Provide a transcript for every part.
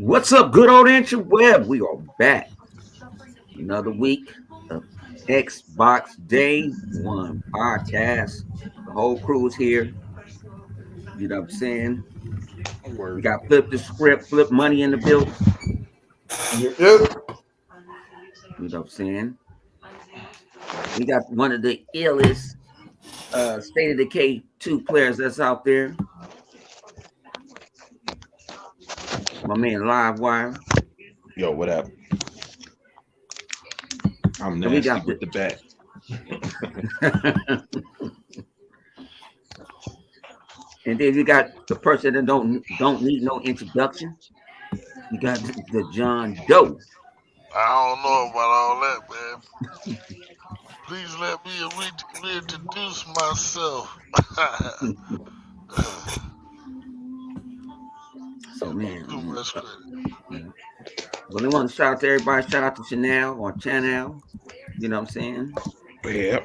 What's up, good old ancient web? We are back. Another week of Xbox Day One podcast. The whole crew is here. You know what I'm saying? We Word. got Flip the Script, Flip Money in the building. Yep. You know what I'm saying? We got one of the illest State of Decay 2 players that's out there. My man Livewire. Yo, what up? I'm And we nasty got with the bat. And then you got the person that don't need no introduction. You got the John Doe. I don't know about all that, man. Please let me reintroduce myself. So Too man, much credit. well, I want to shout out to everybody. Shout out to Chanel on Channel. You know what I'm saying? Yep.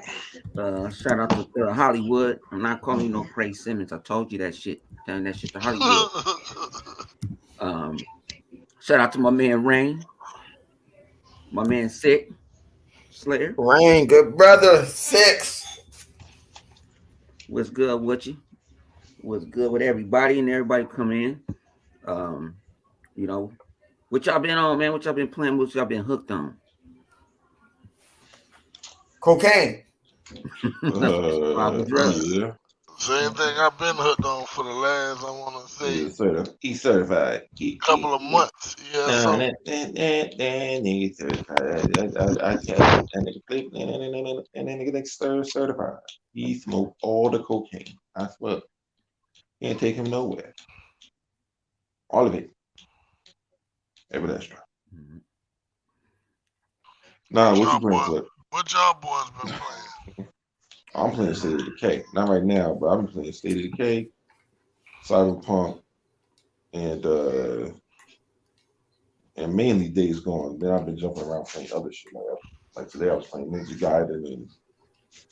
Shout out to Hollywood. I'm not calling you no Craig Simmons. I told you that shit. Telling that shit to Hollywood. Shout out to my man Rain. My man Sick Slayer. Rain, good brother. 6. What's good with you? What's good with everybody and everybody come in? You know, what y'all been on, man? What y'all been playing? What y'all been hooked on? Cocaine. Yeah. Same thing I've been hooked on for the last, I want to say, He's certified. couple of months. Yeah, so Nigga certified. I tell you, and then nigga certified. He smoked all the cocaine. I swear. Can't take him nowhere. All of it. Every extra. Mm-hmm. Nah, what you playing, Flip? what y'all boys been playing? I'm playing State of Decay. Not right now, but I'm playing State of Decay, Cyberpunk, and mainly Days Gone. Then I've been jumping around playing other shit. Like today I was playing Ninja Gaiden and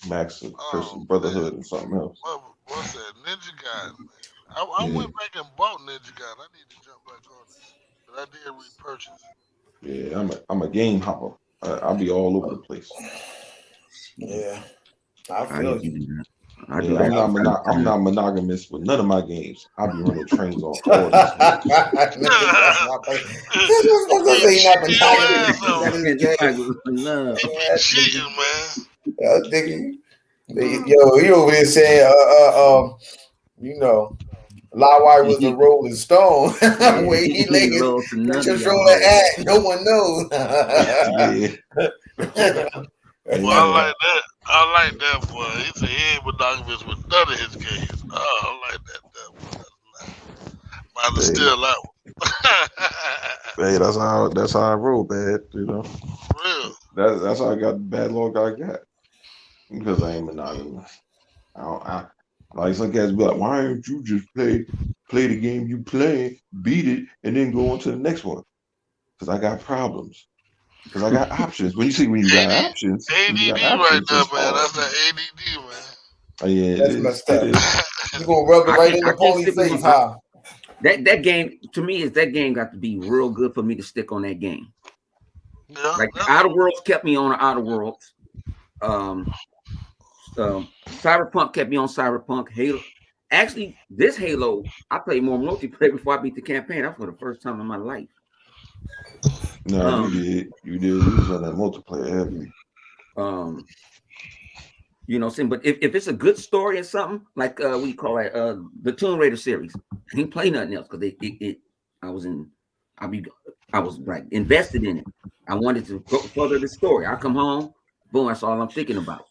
Max of Christian Brotherhood and something else. What's that? Ninja Gaiden, man. I went back and bought Ninja Gaiden. I need to jump back on it. But I did repurchase it. Yeah, I'm a game hopper. I'll be all over the place. Yeah. I feel you. I Yeah, I'm not monogamous with none of my games. I'll be running trains on all these Cheating, man. Yo, he over there saying, you know, Lawai was a Rolling Stone. Where he laid his controller at, no one knows. Well, I like that boy. He said he ain't monogamous with none of his games. Oh, I like that boy. Mine is still out. Hey, that's how I roll, bad. You know, Real. That's how I got the bad luck I got because I ain't monogamous. I like some cats be like, why don't you just play the game you play, beat it, and then go on to the next one? Because I got problems. Because I got options. When you got options, ADD right there, man. That's an ADD, man. Oh, yeah, that's messed up. You gonna rub it right in the pony's face, huh? That game to me is that game got to be real good for me to stick on that game. Yeah, like Outer Worlds kept me on Outer Worlds. Cyberpunk kept me on Cyberpunk. Halo. Actually, this Halo, I played more multiplayer before I beat the campaign. That's for the first time in my life. No, you did. You was on that multiplayer heavily. You know what I'm saying? But if it's a good story or something, like what you call it, the Tomb Raider series, I didn't play nothing else because I was like invested in it. I wanted to go further the story. I come home, boom, that's all I'm thinking about.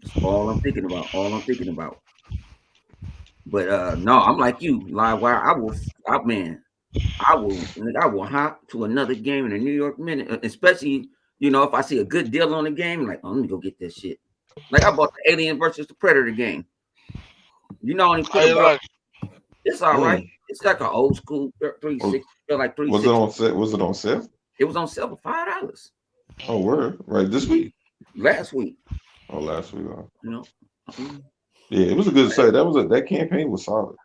That's all I'm thinking about. All I'm thinking about. But no, I'm like you, Livewire. I will hop to another game in a New York minute, especially if I see a good deal on the game. I'm like, oh, let me go get this shit. Like I bought the Alien versus the Predator game. Only put about it's all right. It's like an old school 360. Like 360. Was it on sale? It was on sale for $5. Oh, word! Right this week. Last week. Oh, last week. Yeah, it was a good site. That campaign was solid.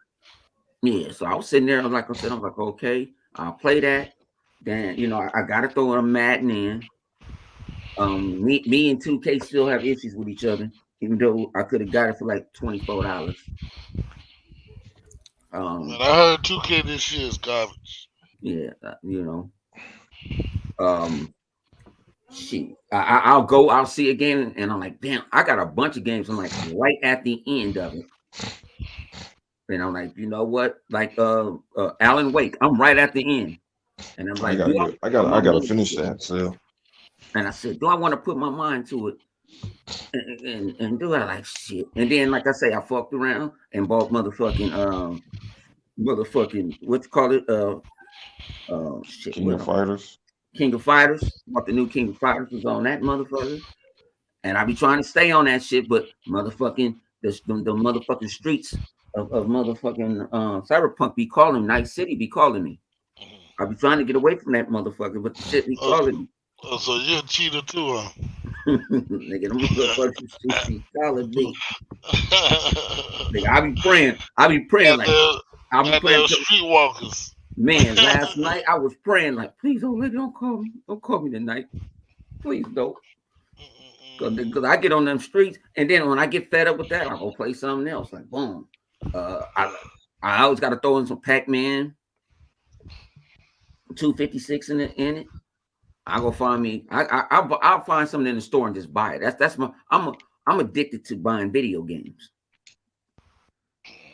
Yeah, so I was sitting there. Like I said, I was like, okay. I'll play that. Then I gotta throw a Madden in. Me and 2K still have issues with each other, even though I could have got it for like $24. Man, I heard 2K this year is garbage. Yeah, shit. I'll see a game and I'm like, damn, I got a bunch of games. I'm like right at the end of it. And I'm like, you know what? Like Alan Wake, I'm right at the end. And I'm like, I gotta finish that. So and I said, do I want to put my mind to it? And do I like shit? And then, like I say, I fucked around and bought motherfucking what you call it? Shit. King of Fighters. King of Fighters. Bought the new King of Fighters was on that motherfucker. And I be trying to stay on that shit, but motherfucking the motherfucking streets of motherfucking Cyberpunk be calling, Night City be calling me. I be trying to get away from that motherfucker, but the shit be calling me. Oh, so you're a cheater too, huh? Nigga, them motherfuckers streets be calling me. Nigga, I be praying like I be praying streetwalkers. Man, last night I was praying like, please don't call me tonight. Please don't. Because I get on them streets, and then when I get fed up with that, I'll go play something else. Like, boom. I always got to throw in some Pac-Man, 256 in it. I'll go find me. I'll find something in the store and just buy it. That's my. I'm addicted to buying video games.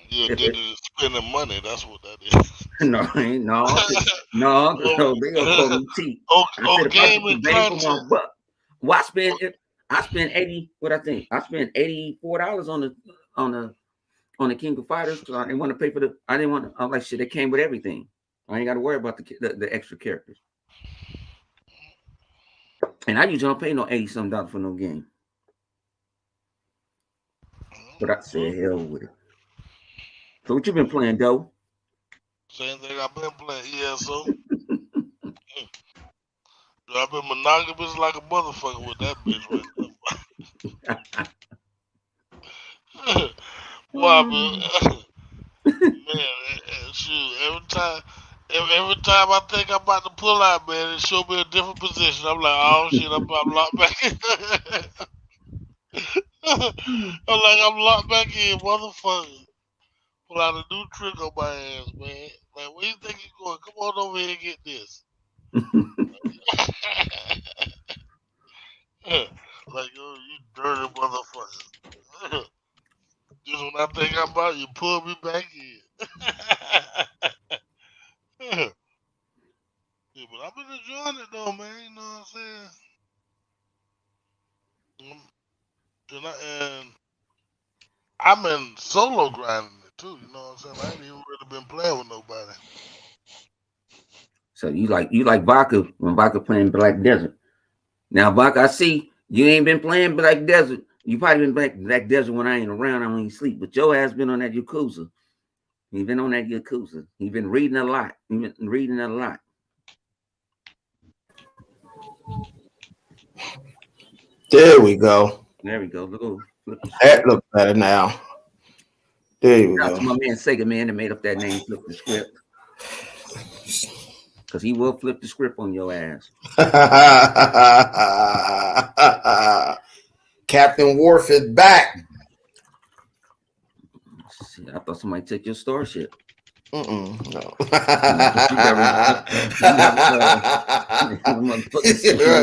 You're addicted to spending money. That's what that is. No, they gonna call me cheap. Gaming content. Well, I spent 80. What I think? I spent $84 on the King of Fighters because I didn't want to pay for the. I didn't want to. I'm like shit. It came with everything. I ain't got to worry about the extra characters. And I usually don't pay no $80-something for no game. But I said hell with it. So what you been playing, though? Same thing I've been playing. ESO. I've been monogamous like a motherfucker with that bitch right now. Well, man, shoot, every time I think I'm about to pull out, man, it show me a different position. I'm like, oh shit, I'm locked back in. I'm locked back in, motherfucker. Pull out a new trick on my ass, man. Like, where you think you going? Come on over here and get this. Like, yo, you dirty motherfucker. Just when I think I'm about, you pull me back in. Yeah, but I've been enjoying it though, man. You know what I'm saying? And I'm in solo grinding it too. You know what I'm saying? I ain't even really been playing with nobody. So you like Vodka when Vodka playing Black Desert. Now Vodka, I see you ain't been playing Black Desert. You probably been Black Desert when I ain't around. I ain't sleep. But your ass been on that Yakuza. He been on that Yakuza. He been reading a lot. There we go. Look, that looks better now. There you go. To my man Sega Man that made up that name, flip the script. Because he will flip the script on your ass. Captain Worf is back. Shit, I thought somebody took your starship. No. You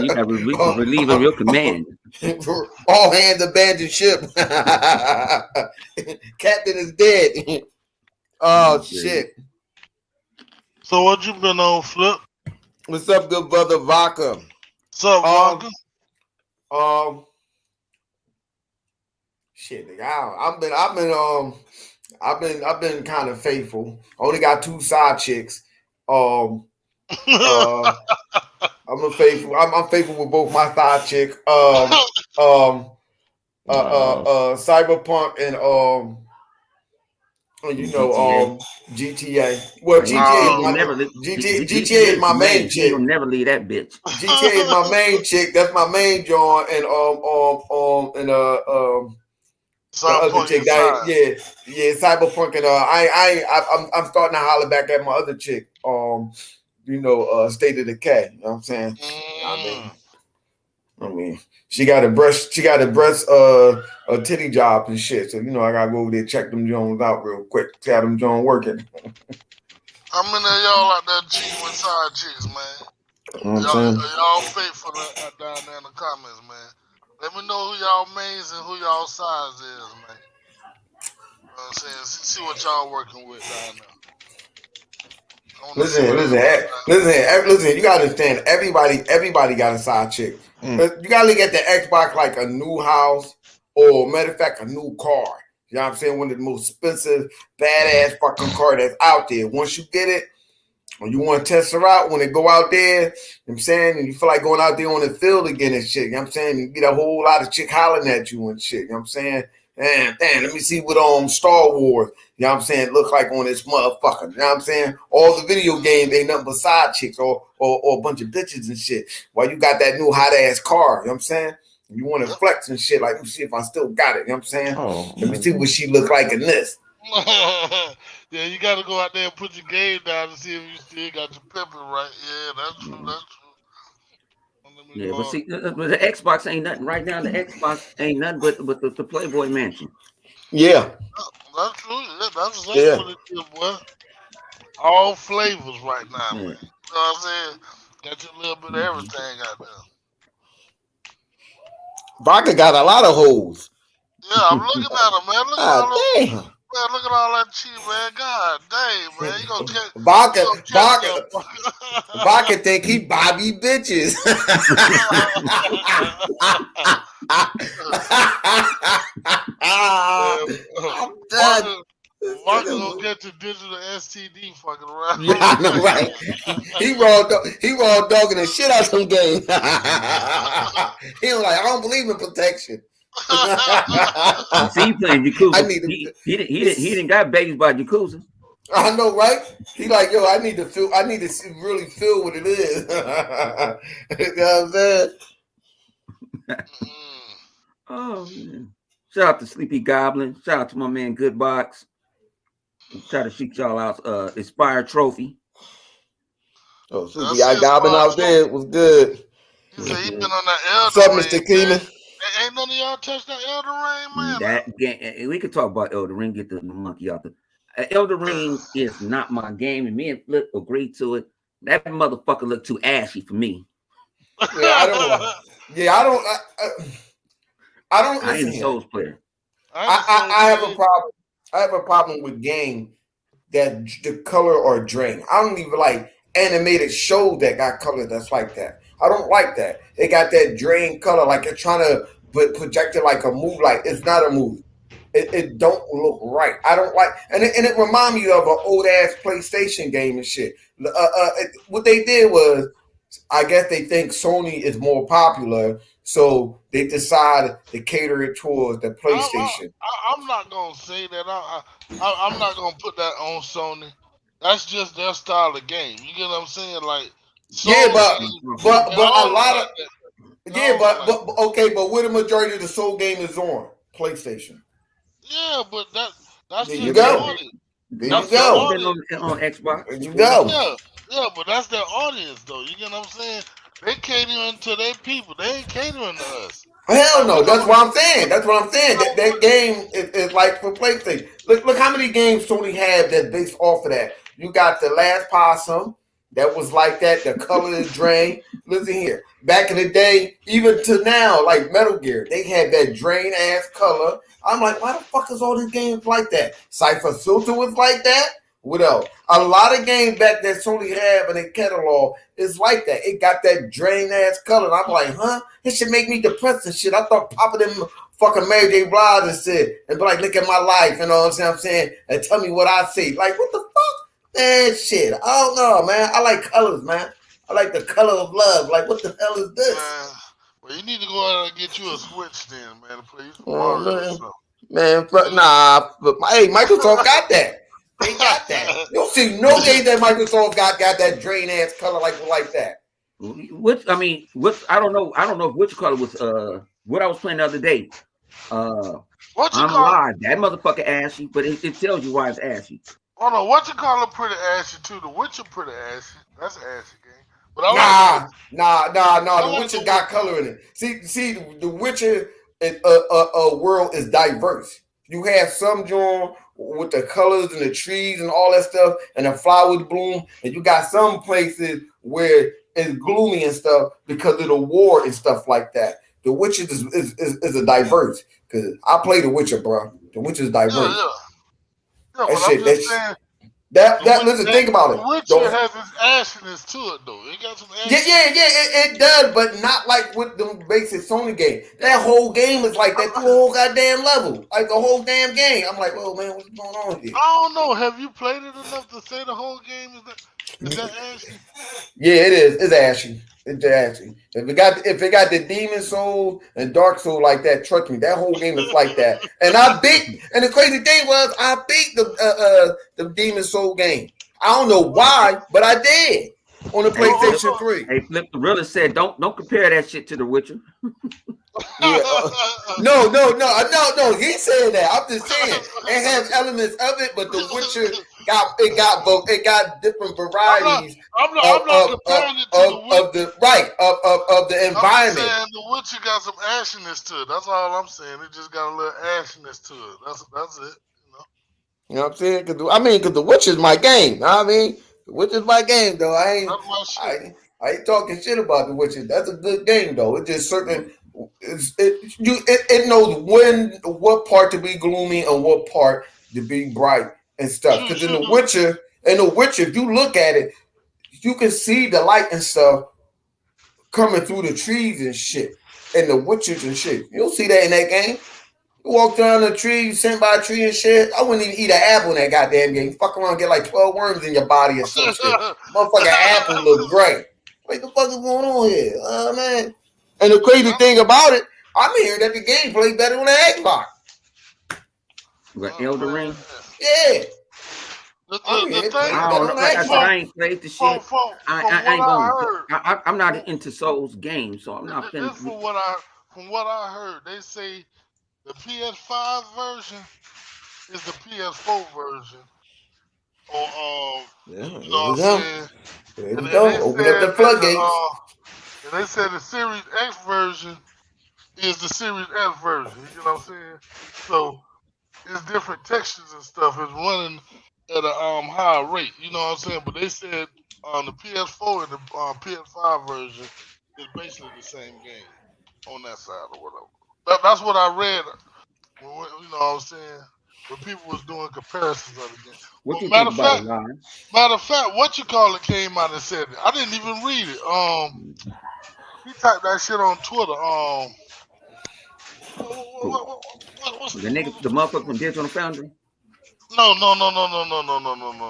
got relieve of your command. All hands abandoned ship. Captain is dead. Oh shit. So what you been on, Flip? What's up, good brother Vodka? What's up, Vodka? Shit, nigga. I've been kind of faithful. I only got 2 side chicks. I'm faithful with both my side chick. Cyberpunk and GTA. Well, GTA is my main chick. You'll never leave that bitch. GTA is my main chick. That's my main John. And the other chick, Cyberpunk, and I'm starting to holler back at my other chick. State of Decay. You know what I'm saying? I mean, she got a breast a titty job and shit. So I gotta go over there check them Jones out real quick. See how them Jones working. How many of y'all out there cheating with side chicks, man? Y'all faithful down there in the comments, man. Let me know who y'all mains and who y'all sides is, man. You know what I'm saying? See what y'all working with down there. Listen. You gotta understand. Everybody got a side chick. You gotta look at the Xbox like a new house, or matter of fact, a new car. You know what I'm saying? One of the most expensive, badass fucking car that's out there. Once you get it, when you want to test her out, when it go out there, you know what I'm saying, and you feel like going out there on the field again and shit, you know what I'm saying? You get a whole lot of chick hollering at you and shit, you know what I'm saying? Damn, let me see what Star Wars, you know what I'm saying, look like on this motherfucker, you know what I'm saying? All the video games ain't nothing but side chicks or a bunch of bitches and shit. While you got that new hot ass car, you know what I'm saying? You want to flex and shit, like, let me see if I still got it, you know what I'm saying? Let me see what she look like in this. Yeah, you got to go out there and put your game down to see if you still got your pepper right. Yeah, that's true. Yeah, but see, the Xbox ain't nothing right now. The Xbox ain't nothing but the Playboy Mansion. Yeah, that's true. Yeah, that's exactly what it is, boy. All flavors right now, man. You know what I'm saying? Got you a little bit of everything out there. Vodka got a lot of hoes. Yeah, I'm looking at him, man. Look at all that. Man, look at all that cheap, man. God dang, man. You gonna get Vodka think he Bobby bitches. I'm done. Vodka gonna get your digital STD fucking around. Yeah, I know, right? He raw dogging the shit out some game. He was like, I don't believe in protection. See, he playing Yakuza. He didn't got babies by Yakuza. I know, right? He like, yo, I need to really feel what it is. You know what I'm saying? Oh man! Shout out to Sleepy Goblin. Shout out to my man Goodbox. Try to shoot y'all out. Inspired Trophy. Oh, Sleepy Goblin out there was good. He said he been on that Elden. What's up, Mr. Keenan? Ain't none of y'all touched that Elden Ring, man. That game, we could talk about Elden Ring. Get the monkey out there. Elden Ring is not my game, and me and Flip agreed to it. That motherfucker looked too ashy for me. Yeah, I don't. I ain't a Souls player. I have a problem. I have a problem with game that the color or drain. I don't even like animated shows that got color that's like that. I don't like that. It got that drain color, like it's trying to project it like a movie. Like it's not a movie. It don't look right. I don't like, and it remind me of an old ass PlayStation game and shit. What they did was, I guess they think Sony is more popular, so they decided to cater it towards the PlayStation. I'm not gonna say that. I'm not gonna put that on Sony. That's just their style of game. You get what I'm saying? Like, Sony, but a lot of but where the majority of the Soul game is on PlayStation. Yeah, but that's there just you go. Audience. There you go. On Xbox. There you go. Yeah, but that's their audience, though. You get what I'm saying? They catering to their people. They ain't catering to us. Hell no. That's what I'm saying. That game is like for PlayStation. Look how many games Sony have that's based off of that. You got The Last Possum. That was like that. The color is drain. Listen here. Back in the day, even to now, like Metal Gear, they had that drain ass color. I'm like, why the fuck is all these games like that? Cypher Filter was like that. What else? A lot of games back that Sony have in their catalog is like that. It got that drain ass color. And I'm like, huh? It should make me depressed and shit. I thought popping them fucking Mary J. Blige and shit and be like, look at my life, you know what I'm saying? And tell me what I see. Like, what the fuck? Man, shit. I don't know, man. I like colors, man. I like the color of love. Like, what the hell is this? Well, you need to go out and get you a Switch then, man, to play some Mario or something. Man, nah. But, hey, Microsoft got that. They got that. You don't see no day that Microsoft got that drain ass color like that. I don't know which color was what I was playing the other day. I'm alive. That motherfucker ashy, but it tells you why it's ashy. Oh no, what you call it pretty ashy too. The Witcher pretty ashy. That's an ashy game. But I like Nah. The like Witcher the got Witcher. color in it. See, the Witcher world is diverse. You have some joint with the colors and the trees and all that stuff, and the flowers bloom, and you got some places where it's gloomy and stuff because of the war and stuff like that. The Witcher is a diverse because I play the Witcher, bro. The Witcher is diverse. Yeah. Yeah, That but I'm shit. just saying Listen, think about the it. Witcher has its ashiness to it though. It got some Yeah, ashiness. it does, but not like with the basic Sony game. That whole game is like that through a whole goddamn level, like the whole damn game. I'm like, well, man, what's going on here? I don't know. Have you played it enough to say the whole game is that ashy? Yeah, it is. It's ashy. It's ashy. If it got the Demon Soul and Dark Soul like that, trust me, that whole game is like that. And I beat. And the crazy thing was, I beat the Demon Soul game. I don't know why, but I did on the PlayStation 3. Hey, Flip the Realist said, don't compare that shit to The Witcher. Yeah, no. He said that. I'm just saying it has elements of it, but The Witcher got different varieties. I'm not comparing it to the Witcher. Of the environment. I'm saying the Witcher got some ashiness to it. That's all I'm saying. It just got a little ashiness to it. That's it. You know what I'm saying? Because The Witcher is my game. You know what I mean? The Witcher is my game, though. I ain't talking shit about The Witcher. That's a good game, though. It's just certain. It knows what part to be gloomy and what part to be bright and stuff. Because in The Witcher, if you look at it, you can see the light and stuff coming through the trees and shit, and the witches and shit. You'll see that in that game. You walk down the tree, you sit by a tree and shit. I wouldn't even eat an apple in that goddamn game. You fuck around and get like 12 worms in your body or some shit. Motherfucking apple look great. What the fuck is going on here? Man. And the crazy thing about it, I'm hearing that the game plays better on the Xbox. What, Elden Ring? Yeah. I ain't played the shit. I'm not into Souls games, so I'm not finished. From what I heard, they say the PS5 version is the PS4 version. Or you know what I'm saying? There we go. Open up the floodgates. And they said the Series X version is the Series S version. You know what I'm saying? So it's different textures and stuff. It's running at a higher rate. You know what I'm saying? But they said on the PS4 and the PS5 version is basically the same game on that side or whatever. That's what I read. You know what I'm saying? When people was doing comparisons of the game. What you think about it, Ryan? Matter of fact, what you call it came out and said it. I didn't even read it. He typed that shit on Twitter. The nigga, the motherfucker from Digital Foundry? No.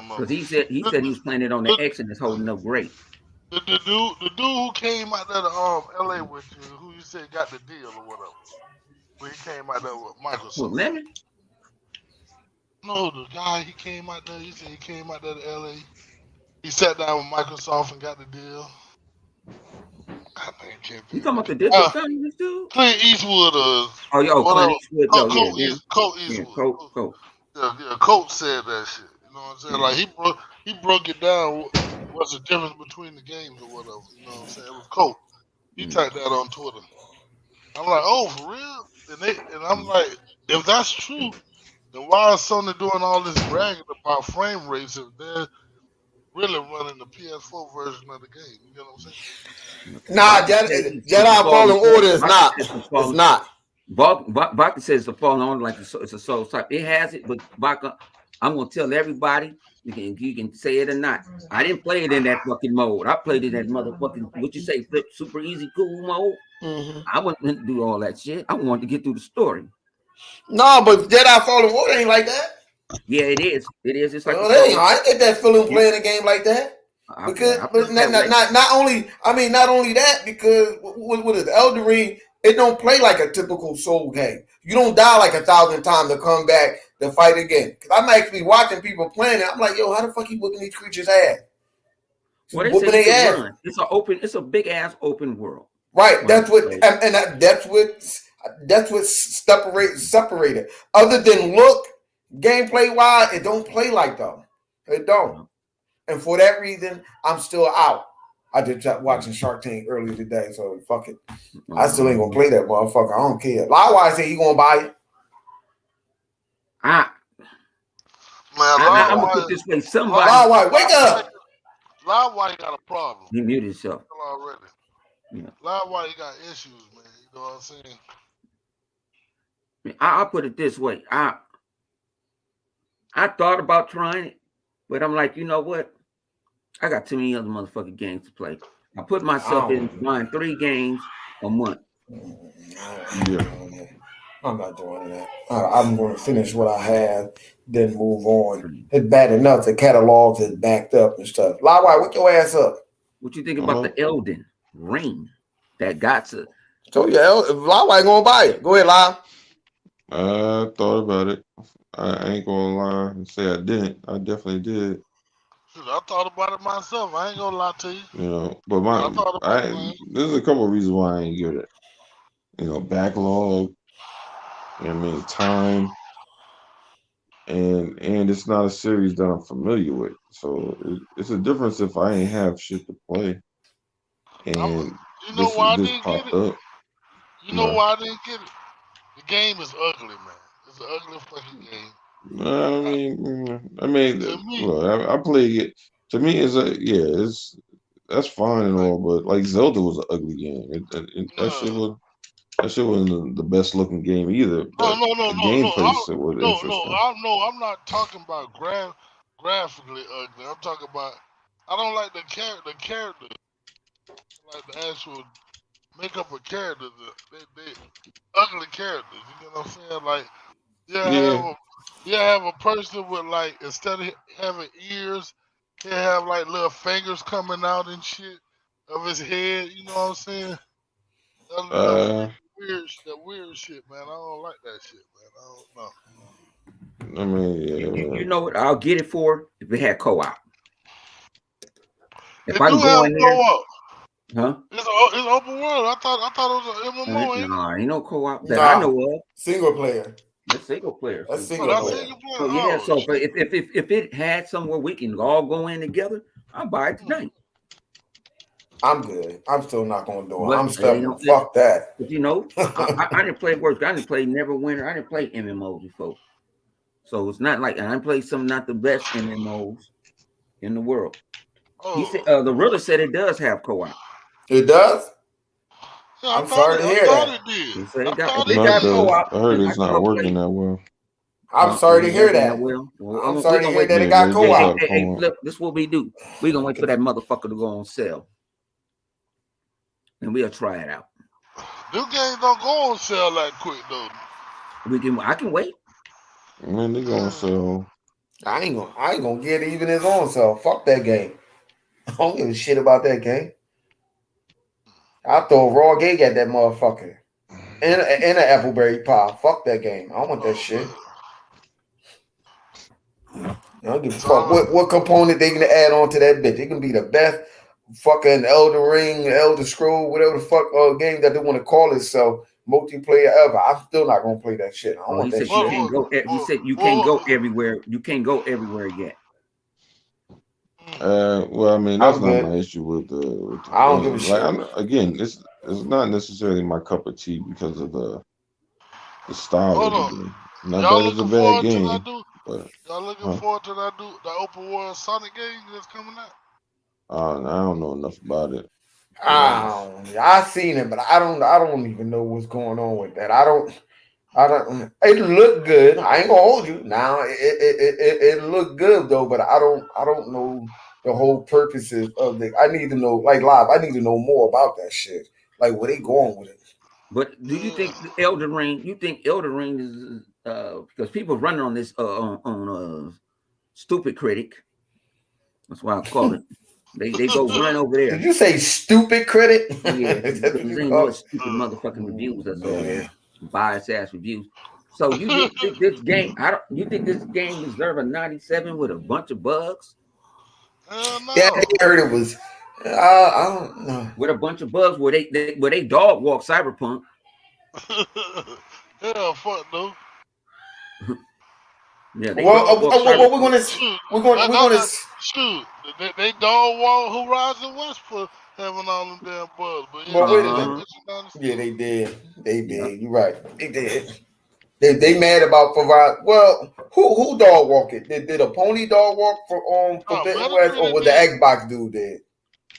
Because he said he was playing it on the X and it's holding up great. The dude who came out there to LA with you, who you said got the deal or whatever. When he came out there with Microsoft. What, Lemon? No, the guy he came out there. He said he came out there to LA. He sat down with Microsoft and got the deal. You talking about the Digital Foundry dude? Clint Eastwood. Clint Eastwood. Colt Eastwood. Colt. Yeah, Colt said that shit. You know what I'm saying? Like he broke it down. What's the difference between the games or whatever? You know what I'm saying? It was Colt. He typed that on Twitter. I'm like, oh, for real? And I'm like, if that's true, then why is Sony doing all this bragging about frame rates if they're really running the PS4 version of the game? You know what I'm saying? Nah, Jedi Fallen Order is not. It's not. Baka says it's a Fallen Order like it's a Souls type. It has it, but Baka, I'm gonna tell everybody. You can say it or not. I didn't play it in that fucking mode. I played it in that motherfucking what you say, flip super easy cool mode. Mm-hmm. I wouldn't do all that shit. I wanted to get through the story. No, but Jedi Fallen Order ain't like that. Yeah, it is. It is. It's like I ain't get that feeling playing a game like that. Because not only that, because what is Elden Ring? It don't play like a typical Soul game. You don't die like 1,000 times to come back to fight again. Because I'm actually watching people playing it. I'm like, yo, how the fuck you whooping these creatures' ass? Well, it's a big ass open world. Right. That's what separated. Other than look, gameplay wise, it don't play like them. It don't. And for that reason, I'm still out. I did watching Shark Tank earlier today, so fuck it. I still ain't gonna play that motherfucker. I don't care. Likewise, say he gonna buy it. I'm gonna put this way. Somebody. Likewise, wake up. Livewire got a problem. He muted himself already. Yeah. Livewire got issues, man. You know what I'm saying? I'll put it this way. I thought about trying it, but I'm like, you know what? I got too many other motherfucking games to play. I put myself in buying 3 games a month. Yeah. I'm not doing that. I'm going to finish what I have, then move on. It's bad enough the catalogs is backed up and stuff. Livewire, wake your ass up. What you think about the Elden Ring that got to? So yeah, Livewire gonna buy it. Go ahead, Live. I thought about it. I ain't gonna lie and say I didn't. I definitely did. I thought about it myself. I ain't gonna lie to you. You know, but there's a couple of reasons why I ain't give it. You know, backlog. I mean, time, and it's not a series that I'm familiar with. So it's a difference if I ain't have shit to play. And you know why I didn't popped get it? up. You know why I didn't get it? The game is ugly, man. It's an ugly fucking game. I mean, look, I played it. To me, that's fine and all, but like Zelda was an ugly game. That shit wasn't the best looking game either. But the gameplay was interesting. I'm not talking about graphically ugly. I'm talking about I don't like the character, like the actual makeup of characters. They ugly characters. You know what I'm saying? Like you have a person with like instead of having ears, he have like little fingers coming out and shit of his head. You know what I'm saying? That weird shit, man. I don't like that shit, man. I don't know. I mean, you know what? I'll get it for if it had co-op. If I can go in there, huh? It's open world. I thought it was an MMO. Nah, ain't no co-op that I know of. Single player. That's single player. That's single player. So yeah, so if it had somewhere we can all go in together, I'll buy it tonight. I'm good. I'm still not gonna do it. I'm stuck. Fuck that. But you know, I didn't play work. I didn't play Neverwinter. I didn't play MMOs before. So it's not like I played some not the best MMOs in the world. He said the Rilla said it does have co-op. It does? Yeah, I'm sorry to hear that. He said it got co-op. I heard it's not working that well. I'm sorry to hear that. I'm sorry to hear that it got co-op. Hey, look, this is what we do. We're gonna wait for that motherfucker to go on sale. And we'll try it out. Them games don't go on sale that quick though. I can wait. Man, they gonna sell. I ain't gonna get it even his own self. Fuck that game. I don't give a shit about that game. I'll throw a raw gig at that motherfucker. And an Appleberry pie. Fuck that game. I don't want that shit. I don't give a fuck what component they gonna add on to that bitch. It can be the best fucking Elden Ring, Elder Scroll, whatever the fuck game that they want to call itself, multiplayer ever. I'm still not gonna play that shit. I don't want that shit. He said you can't go everywhere. You can't go everywhere yet. Well, I mean that's not my issue with the I don't give a shit. Again, it's not necessarily my cup of tea because of the style of the game. Not that it's a bad game. But y'all looking forward to that open world Sonic game that's coming out? I don't know enough about it. I seen it, but I don't even know what's going on with that. I don't. It looked good. I ain't gonna hold you. Now it looked good though, but I don't know the whole purposes of the. I need to know, like live. I need to know more about that shit. Like where they going with it. But do you think Elden Ring? You think Elden Ring is because people running on this on Stupid Critic? That's why I call it. They go run over there. Did you say Stupid Critic? Yeah, there's stupid motherfucking reviews that's over there. Biased ass reviews. So you think this game? You think this game deserve a 97 with a bunch of bugs? No. Yeah, I heard it was. I don't know. With a bunch of bugs where they dog walk Cyberpunk. Hell, fuck no. Yeah, they Well, dog walk what we're Cyberpunk. gonna Shoot, we're gonna shoot. They dog wall Horizon West for having all them damn bugs. But yeah, well, wait a Uh-huh. minute. Yeah, they did. They Yeah. did. You're right. They did. They mad about provide. Well, who dog walk it? Did a pony dog walk for Forbidden West, or Metacritic was the did. Xbox dude did?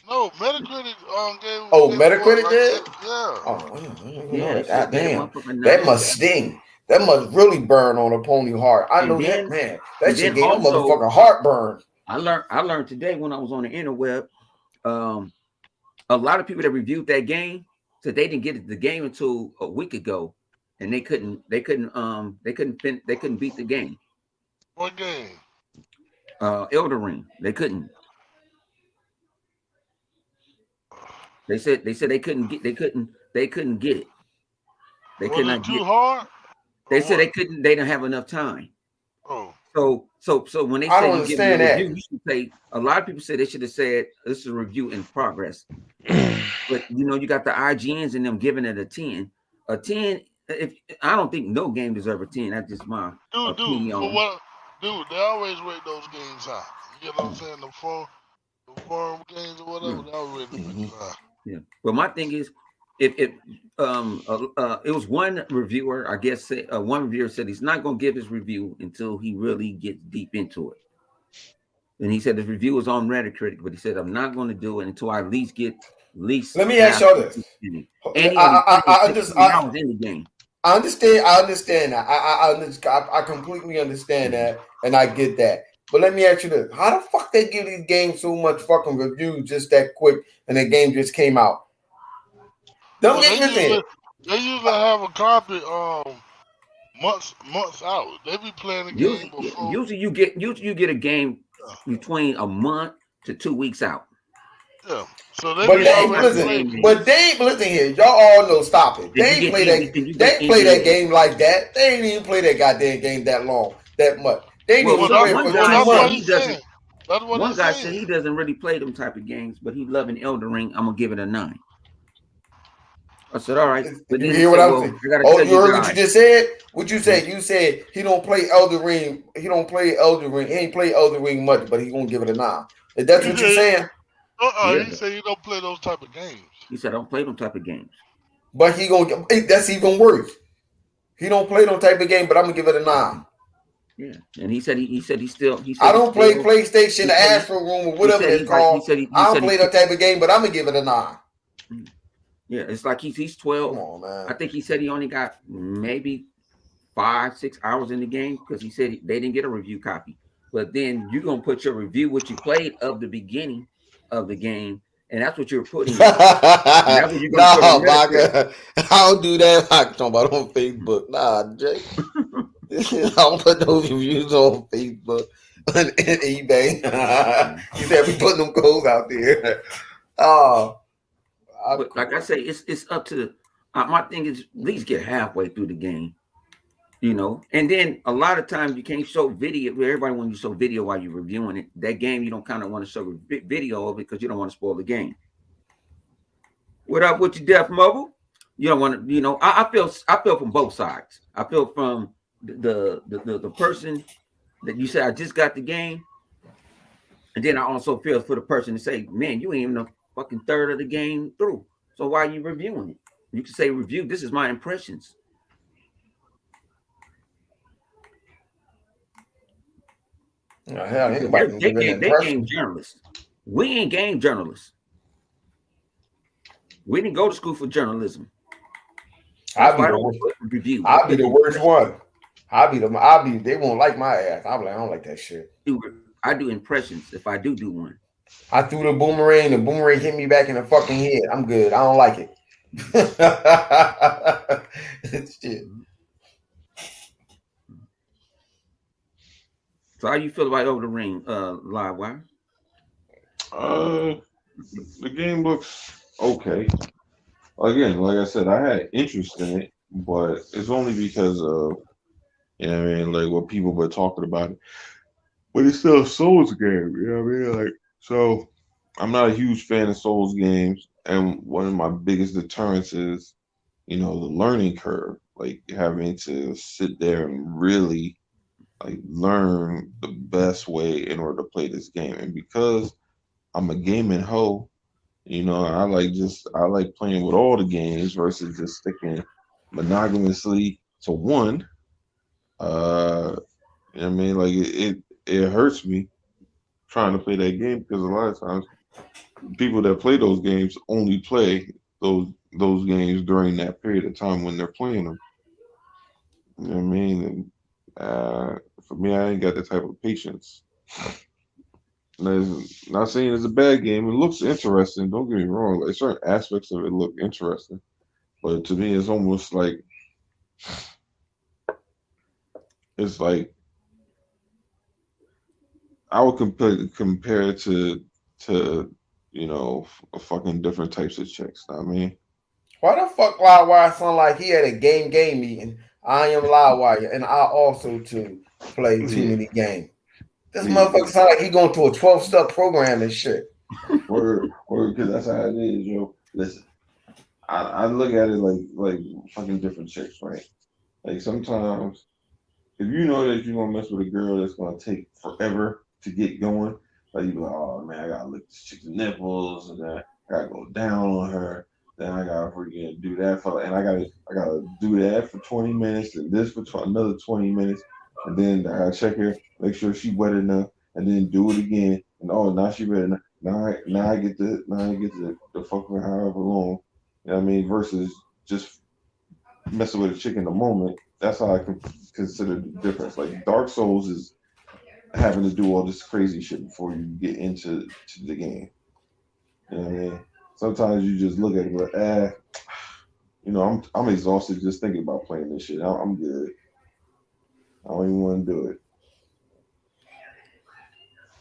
No, Metacritic Oh, gave it what? Metacritic Like did. yeah. Oh, I don't even Yeah, know they that. said they Goddamn, motherfucker that 9. must sting. That must really burn on a pony heart. I And know that, then man. That and shit then gave a also motherfucker heartburn. I learned today when I was on the interweb, um, a lot of people that reviewed that game said they didn't get the game until a week ago, and they couldn't beat the game. What game? Elden Ring, they couldn't. They said they couldn't get it. They could Was it not too get. hard? They Or said what? they didn't have enough time. Oh, So when they I say don't you give me a understand review, that. you should say a lot of people said they should have said this is a review in progress. But you got the IGNs and them giving it a 10. A 10, if I don't think no game deserves a 10. That's just my dude, for opinion. what? Dude, they always rate those games high. You get what I'm saying? The forum games or whatever, they always rate them high. Yeah. But my thing is, if it was one reviewer, I guess one reviewer said he's not going to give his review until he really gets deep into it. And he said his review was on Metacritic, but he said I'm not going to do it until I at least get Let me ask y'all this. And he only hours in the game. I understand that. I completely understand that, and I get that. But let me ask you this: how the fuck they give these games so much fucking reviews just that quick, and the game just came out? Don't get anything. They usually have a copy months out. They be playing the game before. Usually you get a game between a month to 2 weeks out. Yeah. So they But be listen here. Y'all all know. Stop it. They ain't play that. They ain't play that game like that. They ain't even play that goddamn game that long, that much. They ain't even play it for 2 months. One guy said he doesn't really play them type of games, but he loving Elden Ring. I'm gonna give it a 9. I said, all right. But you hear what I'm saying? Oh, you heard what you just said? What you said? You said he don't play Elden Ring. He don't play Elden Ring. He ain't play Elden Ring much, but he gonna give it a 9. If that's what you're saying? He said you don't play those type of games. He said I don't play them type of games. But he gonna that's even worse. He don't play them type of game, but I'm gonna give it a 9. Yeah, and he said I don't play PlayStation, the Astro Room, or whatever it's called. I don't play that type of game, but I'm gonna give it a 9. Yeah, it's like he's 12. Come on, man. I think he said he only got maybe 5-6 hours in the game because he said they didn't get a review copy. But then you're gonna put your review, what you played of the beginning of the game, and that's what you're putting. That's what you're gonna put I don't do that. I talk about on Facebook. Nah, Jay. I don't put those reviews on Facebook and eBay. You said we putting them codes out there. Oh, but like I say, it's up to my thing is at least get halfway through the game, and then a lot of times you can't show video. Everybody wants you to show video while you're reviewing it. That game you don't kind of want to show video of it because you don't want to spoil the game. What up with your Deaf Mobile? You don't want to, I feel from both sides. I feel from the person that you say I just got the game, and then I also feel for the person to say, man, you ain't even a fucking third of the game through. So why are you reviewing it? You can say review. This is my impressions. They game journalists. We ain't game journalists. We didn't go to school for journalism. I'll be the worst one. They won't like my ass. I don't like that shit. I do impressions if I do one. I threw the boomerang hit me back in the fucking head. I'm good. I don't like it. Shit. So how you feel about Elden Ring, Live Wire? The game looks okay. Again, like I said, I had interest in it, but it's only because of like what people were talking about it. But it's still a Souls game, Like, so I'm not a huge fan of Souls games, and one of my biggest deterrents is, the learning curve, like having to sit there and really like learn the best way in order to play this game. And because I'm a gaming hoe, I like playing with all the games versus just sticking monogamously to one. You know what I mean, like it hurts me trying to play that game because a lot of times people that play those games only play those games during that period of time when they're playing them. You know what I mean? And, for me, I ain't got that type of patience. Not saying it's a bad game. It looks interesting. Don't get me wrong. Like certain aspects of it look interesting, but to me, it's almost like it's like I would compare it to fucking different types of chicks. Know what I mean, Why the fuck Livewire sound like he had a game meeting? I am Livewire, and I also too play too many games. This motherfucker sound like he going to a 12-step program and shit. or because that's how it is, yo. Listen, I look at it like fucking different chicks, right? Like sometimes if you know that you're gonna mess with a girl that's gonna take forever to get going, like you be like, oh man, I gotta lick this chick's nipples, and then I gotta go down on her, then I gotta freaking do that and I gotta do that for 20 minutes, and this for another 20 minutes, and then I gotta check her, make sure she wet enough, and then do it again, and oh now she ready enough. Now I get the fuck with however long, you know what I mean, versus just messing with a chick in the moment. That's how I can consider the difference. Like Dark Souls is having to do all this crazy shit before you get into the game. You know what I mean? Sometimes you just look at it like, I'm exhausted just thinking about playing this shit. I'm good. I don't even want to do it.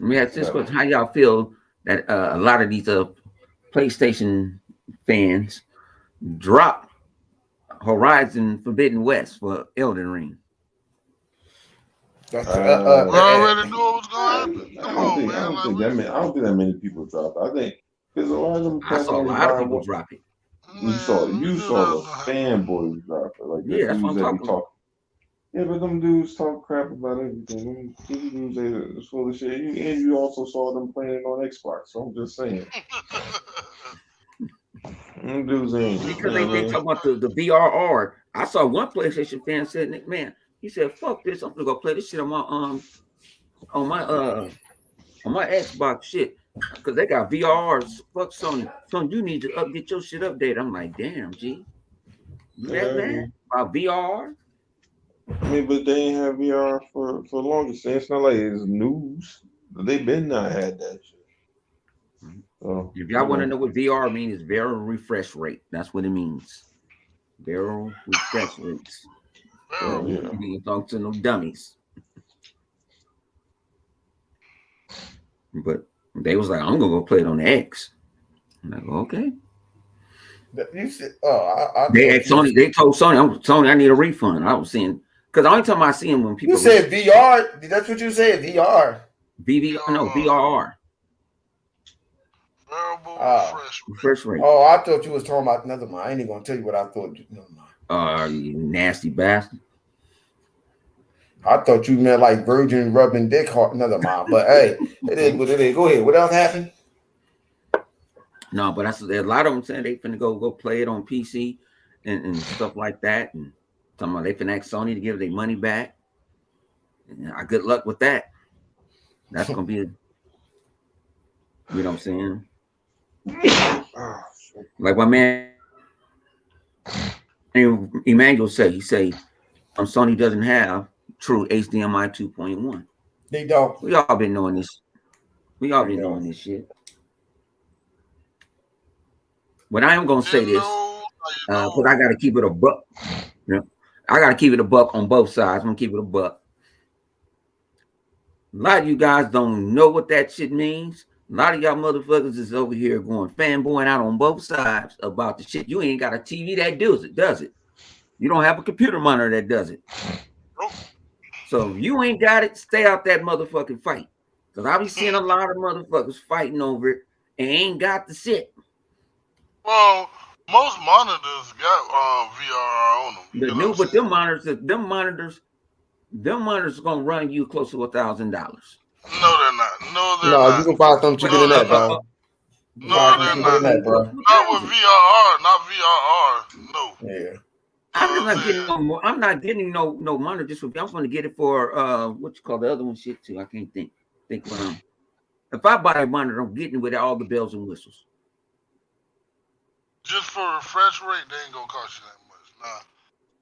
Let me ask this question: how y'all feel that a lot of these PlayStation fans drop Horizon Forbidden West for Elden Ring? We already knew what was gonna happen. I don't think that many people dropped. I think because a lot of them. I saw a lot of people drop it. You saw the fanboys drop it, like the that's dudes what I'm that be talking. talking. Yeah, but them dudes talk crap about everything. Them dudes is full of shit. And you also saw them playing it on Xbox. So I'm just saying. Them dudes ain't. Because they talk about the VRR. I saw one PlayStation fan said, "Man, he said, fuck this. I'm gonna go play this shit on my Xbox shit because they got VRs. Fuck Sony. Son, you need to get your shit updated." I'm like, damn, G, you that mad about VR? I mean, but they ain't have VR for the longest. It's not like it's news. They've been not had that shit. So, if y'all want to know what VR means, it's variable refresh rate. That's what it means. Variable refresh rates. You talk to no dummies. But they was like, I'm gonna go play it on the X. I'm like, okay. You said, they asked Sony. They told Sony, Sony, I need a refund. I was seeing because the only time I see them when people. You said VR. That's what you said. VR. VRR. Variable refresh rate. Oh, I thought you was talking about another mind. I ain't even gonna tell you what I thought. Never mind. You nasty bastard. I thought you meant like virgin rubbing dick hard. Another mind. But hey, it is what it is. Go ahead. What else happened? No, but there's a lot of them saying they finna go play it on PC and stuff like that, and talking about they finna ask Sony to give their money back. And good luck with that. That's gonna be, you know what I'm saying? Like my man Emmanuel say, Sony doesn't have true HDMI 2.1. They don't. We all been knowing this. We all been knowing this shit. But I am gonna say this, because I gotta keep it a buck. You know, I gotta keep it a buck on both sides. I'm gonna keep it a buck. A lot of you guys don't know what that shit means. A lot of y'all motherfuckers is over here going fanboying out on both sides about the shit. You ain't got a TV that does it. You don't have a computer monitor that does it. So if you ain't got it, stay out that motherfucking fight. Because I be seeing a lot of motherfuckers fighting over it and ain't got the shit. Well, most monitors got VR on them. But them monitors, them monitors are gonna run you close to $1,000. No, they're not. No, they're No, not. you can buy something cheaper than that, bro. No, they're not. Not with VRR. Not VRR. No. Yeah. I'm not getting no more. I'm not getting no monitor just for. I'm going to get it for what you call the other one shit too. I can't think what I'm. If I buy a monitor, I'm getting it with all the bells and whistles. Just for refresh rate, they ain't gonna cost you that much. Nah,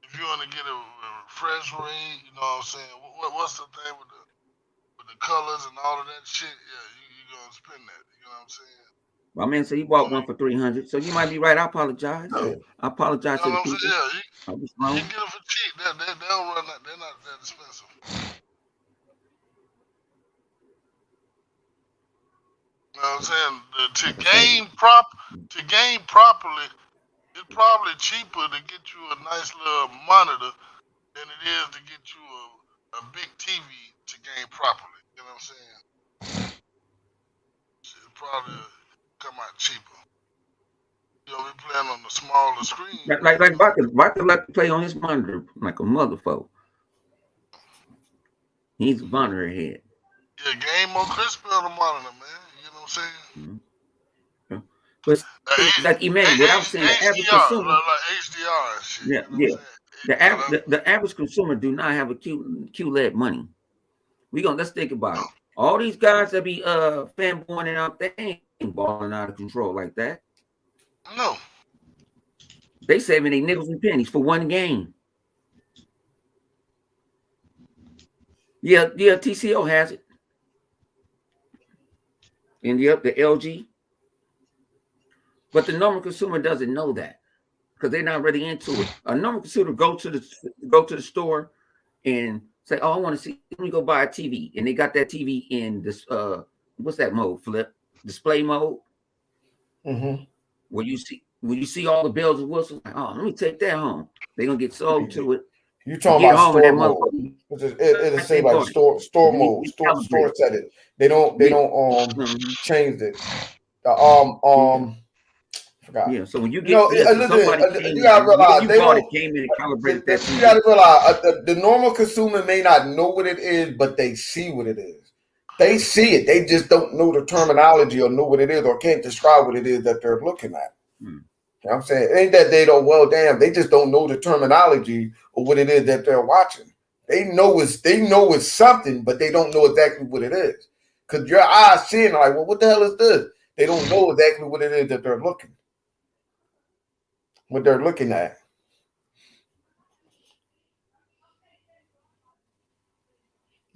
if you want to get a refresh rate, you know what I'm saying. What's the thing with the colors and all of that shit? Yeah, you gonna spend that. You know what I'm saying? My man said he bought one for $300, so you might be right. I apologize. I apologize You know to the what I'm people. saying? Yeah, I was wrong. you can get them for cheap. They'll run that. They're not that expensive. You know what I'm saying? To game properly, it's probably cheaper to get you a nice little monitor than it is to get you a big TV to game properly. You know what I'm saying? It'll probably come out cheaper. You'll be playing on the smaller screen. Like if I could let play on his monitor like a motherfucker. He's a monitor head. Yeah, game more crispy on the monitor, man. You know what I'm saying? Mm-hmm. But like Emmanuel, what I'm saying, the average consumer, like HDR and shit. Yeah, you know yeah. The average consumer do not have a QLED money. Let's think about it. All these guys that be fanboying out, they ain't balling out of control like that. No. They saving their nickels and pennies for one game. Yeah, TCO has it. And the LG. But the normal consumer doesn't know that because they're not really into it. A normal consumer go to the store and say, "Oh, I want to see. Let me go buy a TV," and they got that TV in this what's that mode? Flip display mode. Mm-hmm. Where you see all the bells and whistles. Like, oh, let me take that home. They're gonna get sold to it. You talking about store mode? It'll say like store mode, store set it. They don't change it. Forgot. Yeah, so when you get you gotta realize they don't. You gotta realize the normal consumer may not know what it is, but they see what it is. They see it. They just don't know the terminology or know what it is or can't describe what it is that they're looking at. You know what I'm saying? It ain't that they don't, well, damn, they just don't know the terminology or what it is that they're watching. They know it's something, but they don't know exactly what it is. Because your eyes seeing like, well, what the hell is this? They don't know exactly what it is that they're looking at.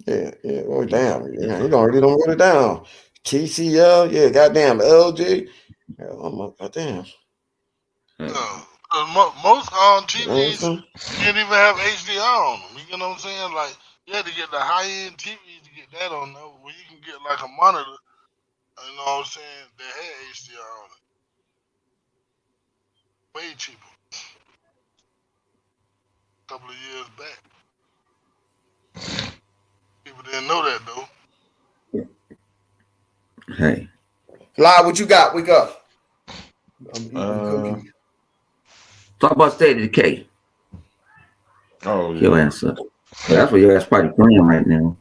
Yeah. Oh, damn. Yeah, you don't write it down. TCL, yeah, goddamn LG. Yeah, oh my damn. Most TVs can't even have HDR on them. You know what I'm saying? Like, you had to get the high-end TVs to get that on there. Where you can get like a monitor, you know what I'm saying, that had HDR on it. Way cheaper. A couple of years back. People didn't know that, though. Hey. Fly, what you got? Wake up. I'm eating cookies. Talk about State of Decay. Oh, yeah. Your ass up. That's what your ass probably playing right now.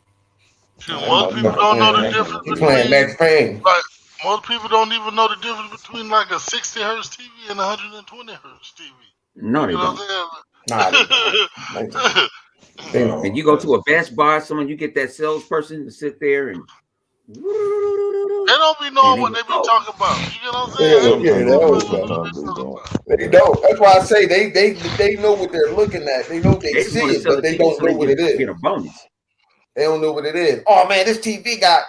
Most people don't know the difference between playing Max Payne. Like, most people don't even know the difference between like a 60 hertz TV and a 120 hertz TV. No, they don't. Nah, and you go to a Best Buy, you get that salesperson to sit there and they don't be knowing what they be talking about. You get what I'm saying? They don't. That's why I say they know what they're looking at. They know they see it, but they don't know what it is. Get a bonus. They don't know what it is. Oh man, this TV got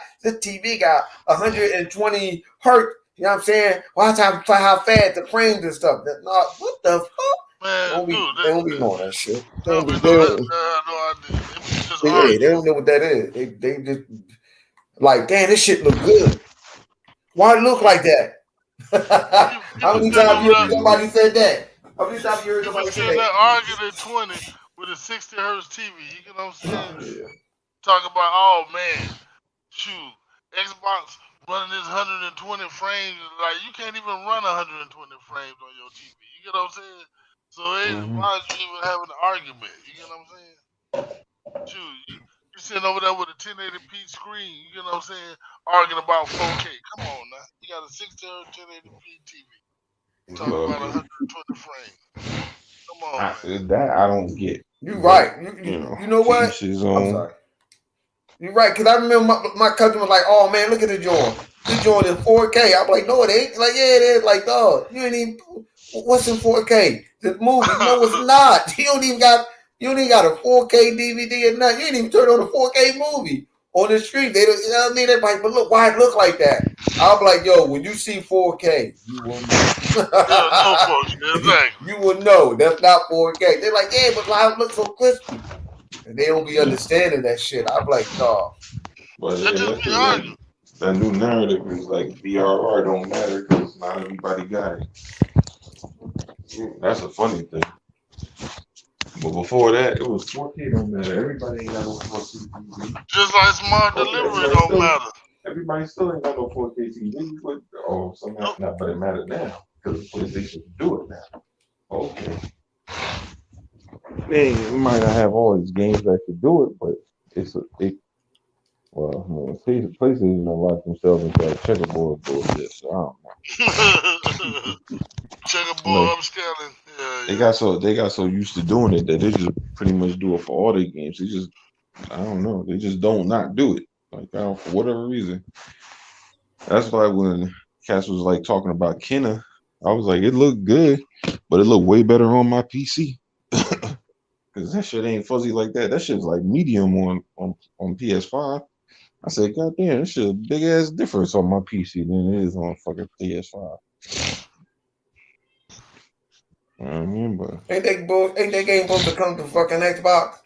120 hertz. You know what I'm saying? Watch how fast the frames and stuff. What the fuck? Man, they don't be knowing that shit. They don't know what that is. They just like, damn, this shit look good. Why it look like that? How many times you heard somebody said that? How many times you heard somebody say that? Arguing at 20 with a 60 hertz TV. You get what I'm saying? Yeah. Talk about, oh man, shoot, Xbox running this 120 frames. Like, you can't even run 120 frames on your TV. You get what I'm saying? So why is you even having an argument? You get what I'm saying? Shoot, you sitting over there with a 1080p screen, you know what I'm saying, arguing about 4K. Come on now. You got a 60 1080p TV talking about Look, 120 frames. Come on, man. that I don't get. You But right. You know to what? each his I'm own. sorry. You're right, because I remember my cousin was like, "Oh man, look at the joint. This joint in 4K." I'm like, "No, it ain't." Like, yeah, it is. Like, dog, you ain't even. What's in 4K? The movie? No, it's not. You don't even got a 4K DVD or nothing. You ain't even turn on a 4K movie on the street. They don't. You know what I mean? They're like, but look, why it look like that? I'm like, yo, when you see 4K, you will know. Yeah, no, folks. Exactly. You will know that's not 4K. They're like, yeah, but why it looks so crispy? And they don't be understanding that shit. I'm like, dog. But They yeah, just that's be that, arguing. that new narrative is like VRR don't matter because not everybody got it. That's a funny thing. But before that, it was 4K don't matter. Everybody ain't got no 4K TV. Just like smart delivery don't matter. Everybody still ain't got no 4K TV. But, somehow Nope. not, but it matters now because PlayStation can do it now. Okay. They might not have all these games that could do it, but well, PlayStation locked themselves into that checkerboard bullshit. So I don't know. Checkerboard upscaling. Yeah, they got so used to doing it that they just pretty much do it for all their games. They just I don't know. They just don't not do it. Like for whatever reason. That's why when Cass was like talking about Kenna, I was like, it looked good, but it looked way better on my PC. Cause that shit ain't fuzzy like that. That shit's like medium on PS5. I said, God damn, this shit a big ass difference on my PC than it is on fucking PS5. I mean, but Ain't that game supposed to come to fucking Xbox?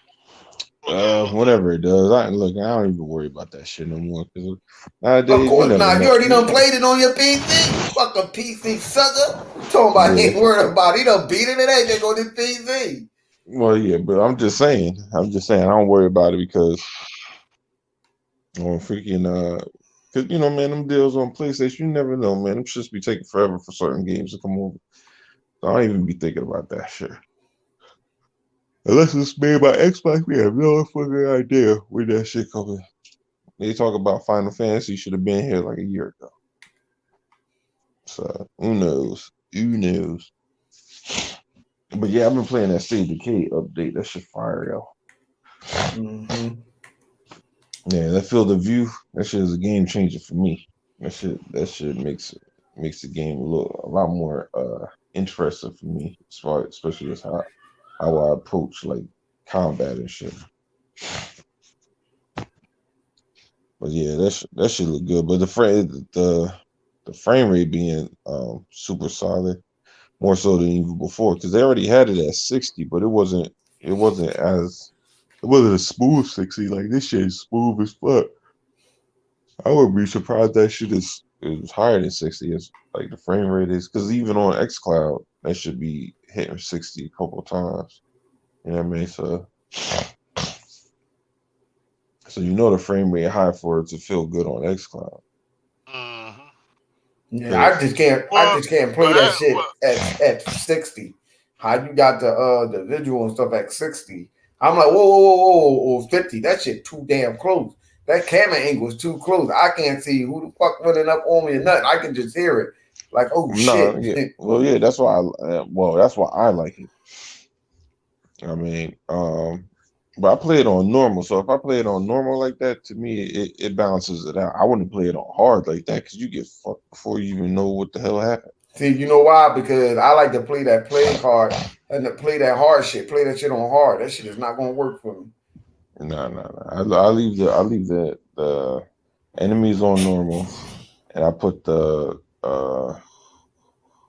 whatever it does, I don't even worry about that shit no more. Cause Of nowadays you course never not. You know. already done played it on your PC. You fucking PC sucker. Talking about he Yeah. ain't worried about it. He done beat it in anything on his PC. Well, yeah, but I'm just saying, I don't worry about it because on freaking cause man, them deals on PlayStation, you never know, man. Them shits be taking forever for certain games to come over. So I don't even be thinking about that shit. Unless it's made by Xbox, we have no fucking idea where that shit coming. They talk about Final Fantasy should have been here like a year ago. So who knows? Who knows? But yeah, I've been playing that Save Decay update. That shit fire, yo. Mm-hmm. Yeah, that Field of View, that shit is a game changer for me. That shit makes the game a lot more interesting for me, as far especially as how I approach like combat and shit. But yeah, that shit look good. But the frame rate being super solid, more so than even before, because they already had it at 60, but it wasn't a smooth 60. Like this shit is smooth as fuck. I would be surprised that shit is higher than 60. It's like the frame rate is because even on xCloud that should be hitting 60 a couple times. You know what I mean? So the frame rate high for it to feel good on xCloud. Mm-hmm. Yeah, I just can't play that shit at 60. How you got the visual and stuff at 60? I'm like, whoa, 50. That shit too damn close. That camera angle is too close. I can't see who the fuck running up on me or nothing. I can just hear it. Like, oh No, shit. yeah, well, yeah, that's why. That's why I like it. I mean, but I play it on normal. So if I play it on normal like that, to me, it balances it out. I wouldn't play it on hard like that because you get fucked before you even know what the hell happened. See, you know why? Because I like to play that play card and to play that hard shit. Play that shit on hard. That shit is not gonna work for me. No. I leave the enemies on normal, and I put the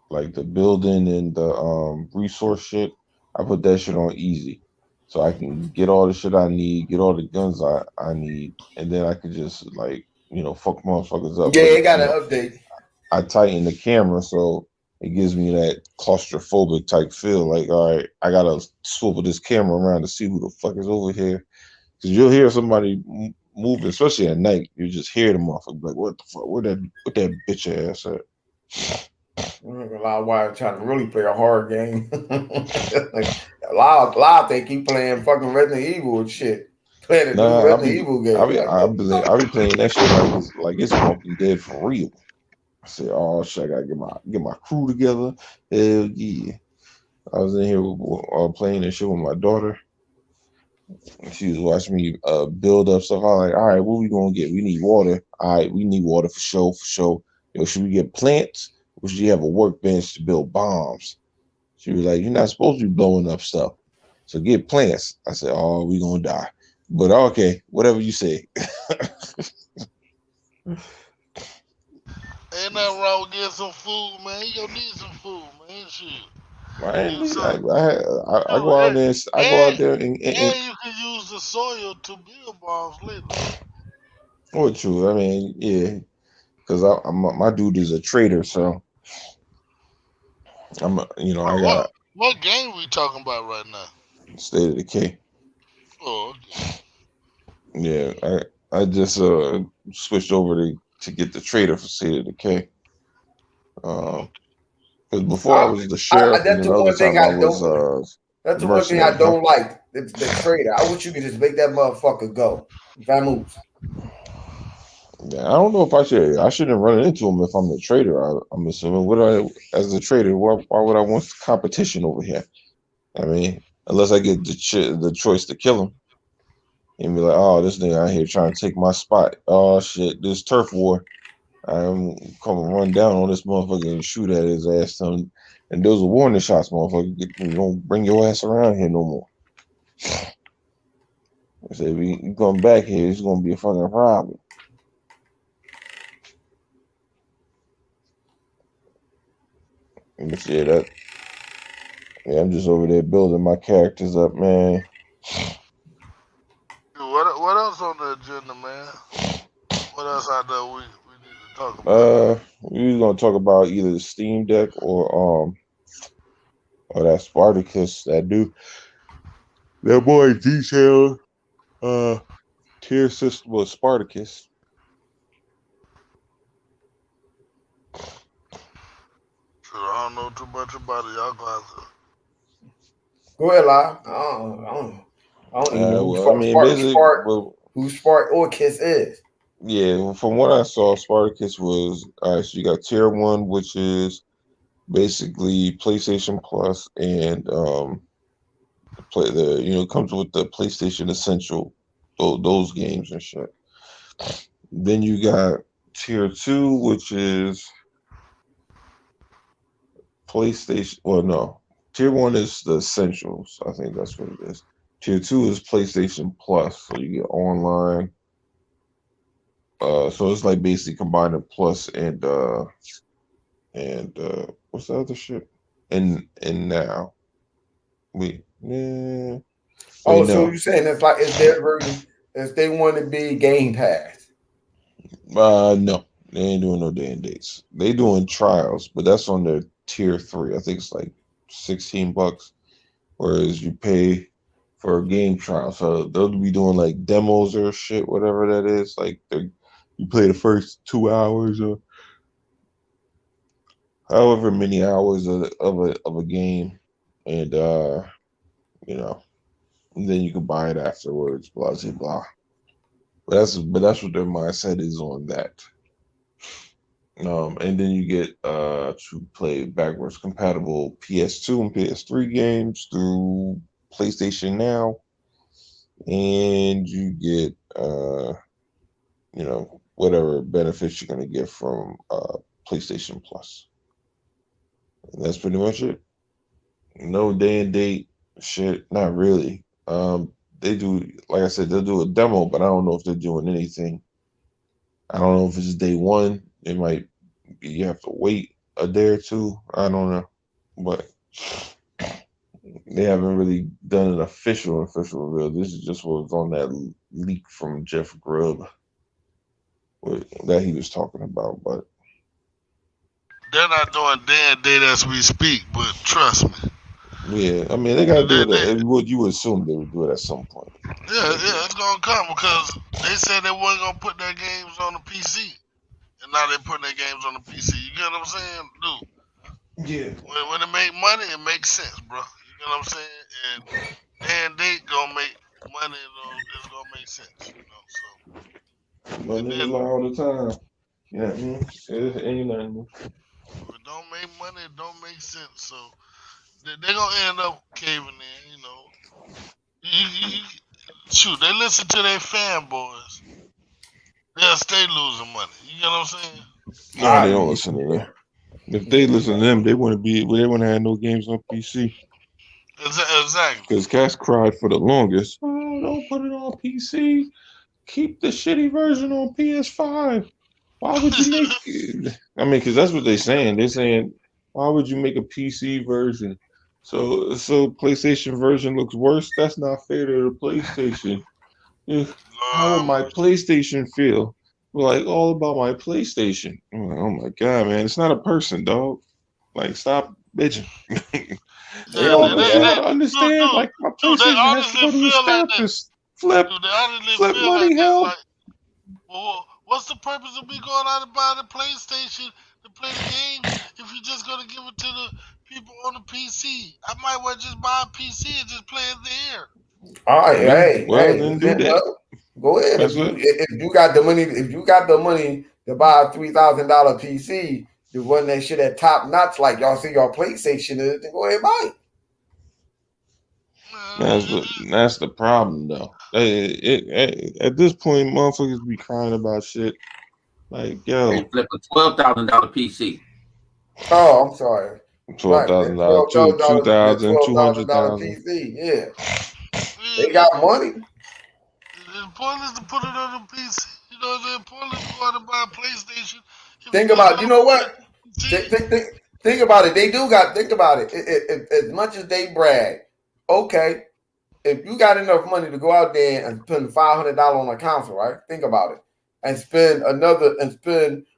like the building and the resource shit. I put that shit on easy, so I can get all the shit I need, get all the guns I need, and then I can just like fuck motherfuckers up. Yeah, But it got an update. I tighten the camera so it gives me that claustrophobic type feel. Like, all right, I gotta swivel this camera around to see who the fuck is over here. Because you'll hear somebody moving, especially at night. You just hear them off. Like, what the fuck? What that bitch ass at? I'm not gonna lie, why I'm trying to really play a hard game. Like, a lot they keep playing fucking Resident Evil and shit. Playing a new Nah, Resident Evil game. Like what the I fuck? be playing that shit like it's Walking Dead for real. I said, oh shit, I gotta get my crew together. Hell yeah. I was in here playing this shit with my daughter. She was watching me build up stuff. I was like, all right, what we gonna get? We need water. All right, we need water for sure, for sure. Yo, should we get plants or should you have a workbench to build bombs? She was like, you're not supposed to be blowing up stuff. So get plants. I said, oh, we gonna die. But okay, whatever you say. Ain't nothing wrong with getting some food, man. You gonna need some food, man. Shit. I ain't You need, so, I yo, go out there I go out there and and you can use the soil to build bombs later. well, true. I mean, yeah, because my dude is a trader, so I What, what got what game we talking about right now? State of Decay. Oh, okay. Yeah, I just switched over to get the trader for State of Decay. Okay. Because before I was the sheriff, and That's then the the other one thing time I I was don't. That's the one thing I mercenary, huh? don't like. The trader. I wish you could just make that motherfucker go. Vamoose. Yeah, I don't know if I shouldn't run into him if I'm the trader. I'm assuming. As a trader? Why would I want competition over here? I mean, unless I get the choice to kill him and be like, oh, this nigga out here trying to take my spot. Oh shit, this turf war. I'm coming run down on this motherfucker and shoot at his ass. And those are warning shots, motherfucker. You don't bring your ass around here no more. I said, if you come back here, it's gonna be a fucking problem. But yeah, I'm just over there building my characters up, man. What else on the agenda, man? What else out there we need to talk about? We was gonna talk about either the Steam Deck or that Spartacus that boy detailed uh tier system of Spartacus. Shit, I don't know too much about it. Y'all gonna have to. Go ahead, lie. I don't even know Well, I mean, basically, well, who Spark or Kiss is. yeah, from what I saw, Spartacus was all right. So you got tier one, which is basically PlayStation Plus, and play the comes with the PlayStation Essential, those games and shit. Then you got tier two, which is PlayStation. Well, no, tier one is the Essentials. I think that's what it is. Tier two is PlayStation Plus, so you get online. So it's like basically combining Plus and what's the other shit? And now yeah. Wait, Oh, so no. you saying it's their version if they want to be Game Pass. No, they ain't doing no day and dates. They doing trials, but that's on their tier three. I think it's like $16, whereas you pay for a game trial. So they'll be doing like demos or shit, whatever that is. Like you play the first 2 hours or however many hours of a game, and you know, and then you can buy it afterwards. Blah blah blah. But that's what their mindset is on that. And then you get to play backwards compatible PS2 and PS3 games through PlayStation Now, and you get whatever benefits you're gonna get from PlayStation Plus. And that's pretty much it. No day and date shit, not really. They do, like I said, they'll do a demo, but I don't know if they're doing anything. I don't know if it's day one. It might you have to wait a day or two. I don't know, but they haven't really done an official reveal. This is just what was on that leak from Jeff Grubb that he was talking about. But They're not doing day and date as we speak, but trust me. yeah, I mean they gotta do it. You would assume they would do it at some point. Yeah, it's gonna come because they said they weren't gonna put their games on the PC, and now they're putting their games on the PC. You get what I'm saying, dude? Yeah. When it make money, it makes sense, bro. You get what I'm saying? And they gonna make money is gonna make sense, you know. So Money is all the time. Yeah, it ain't nothing. if it don't make money, it don't make sense. So they gonna end up caving in, you know. Shoot, they listen to their fanboys. They'll stay losing money. You get what I'm saying? No, they don't listen to them. If they listen to them, they wouldn't have no games on PC. Exactly. Because cats cried for the longest. Oh, don't put it on PC. Keep the shitty version on PS5. Why would you make it? I mean, because that's what they're saying. They're saying, why would you make a PC version? So PlayStation version looks worse? That's not fair to the PlayStation. How would my PlayStation feel? Like, all about my PlayStation. I'm like, oh my God, man. It's not a person, dog. Like, stop bitching. They gotta understand, dude, like, my they PlayStation has to go to honestly the feel like therapist. Flip Dude, they honestly flip feel money like that. help. Like, well, what's the purpose of me going out and buying a PlayStation to play the game if you're just gonna give it to the people on the PC? I might well just buy a PC and just play it there. All right, hey, then do that. Go ahead. If you got the money, to buy a $3,000 PC, to run that shit at top notch like y'all see your PlayStation is, then go ahead and buy it. That's the problem though. At this point, motherfuckers be crying about shit. Like, yo, they flip a $12,000 PC. Oh, I'm sorry. $12,000, $2,000, PC. Yeah, they got money. It's pointless to put it on the PC. You know, it's pointless to go out and buy a PlayStation. Think about, you know what? Think about it. They do got. Think about it. As much as they brag, okay, if you got enough money to go out there and spend $500 on a console, right? Think about it, and spend.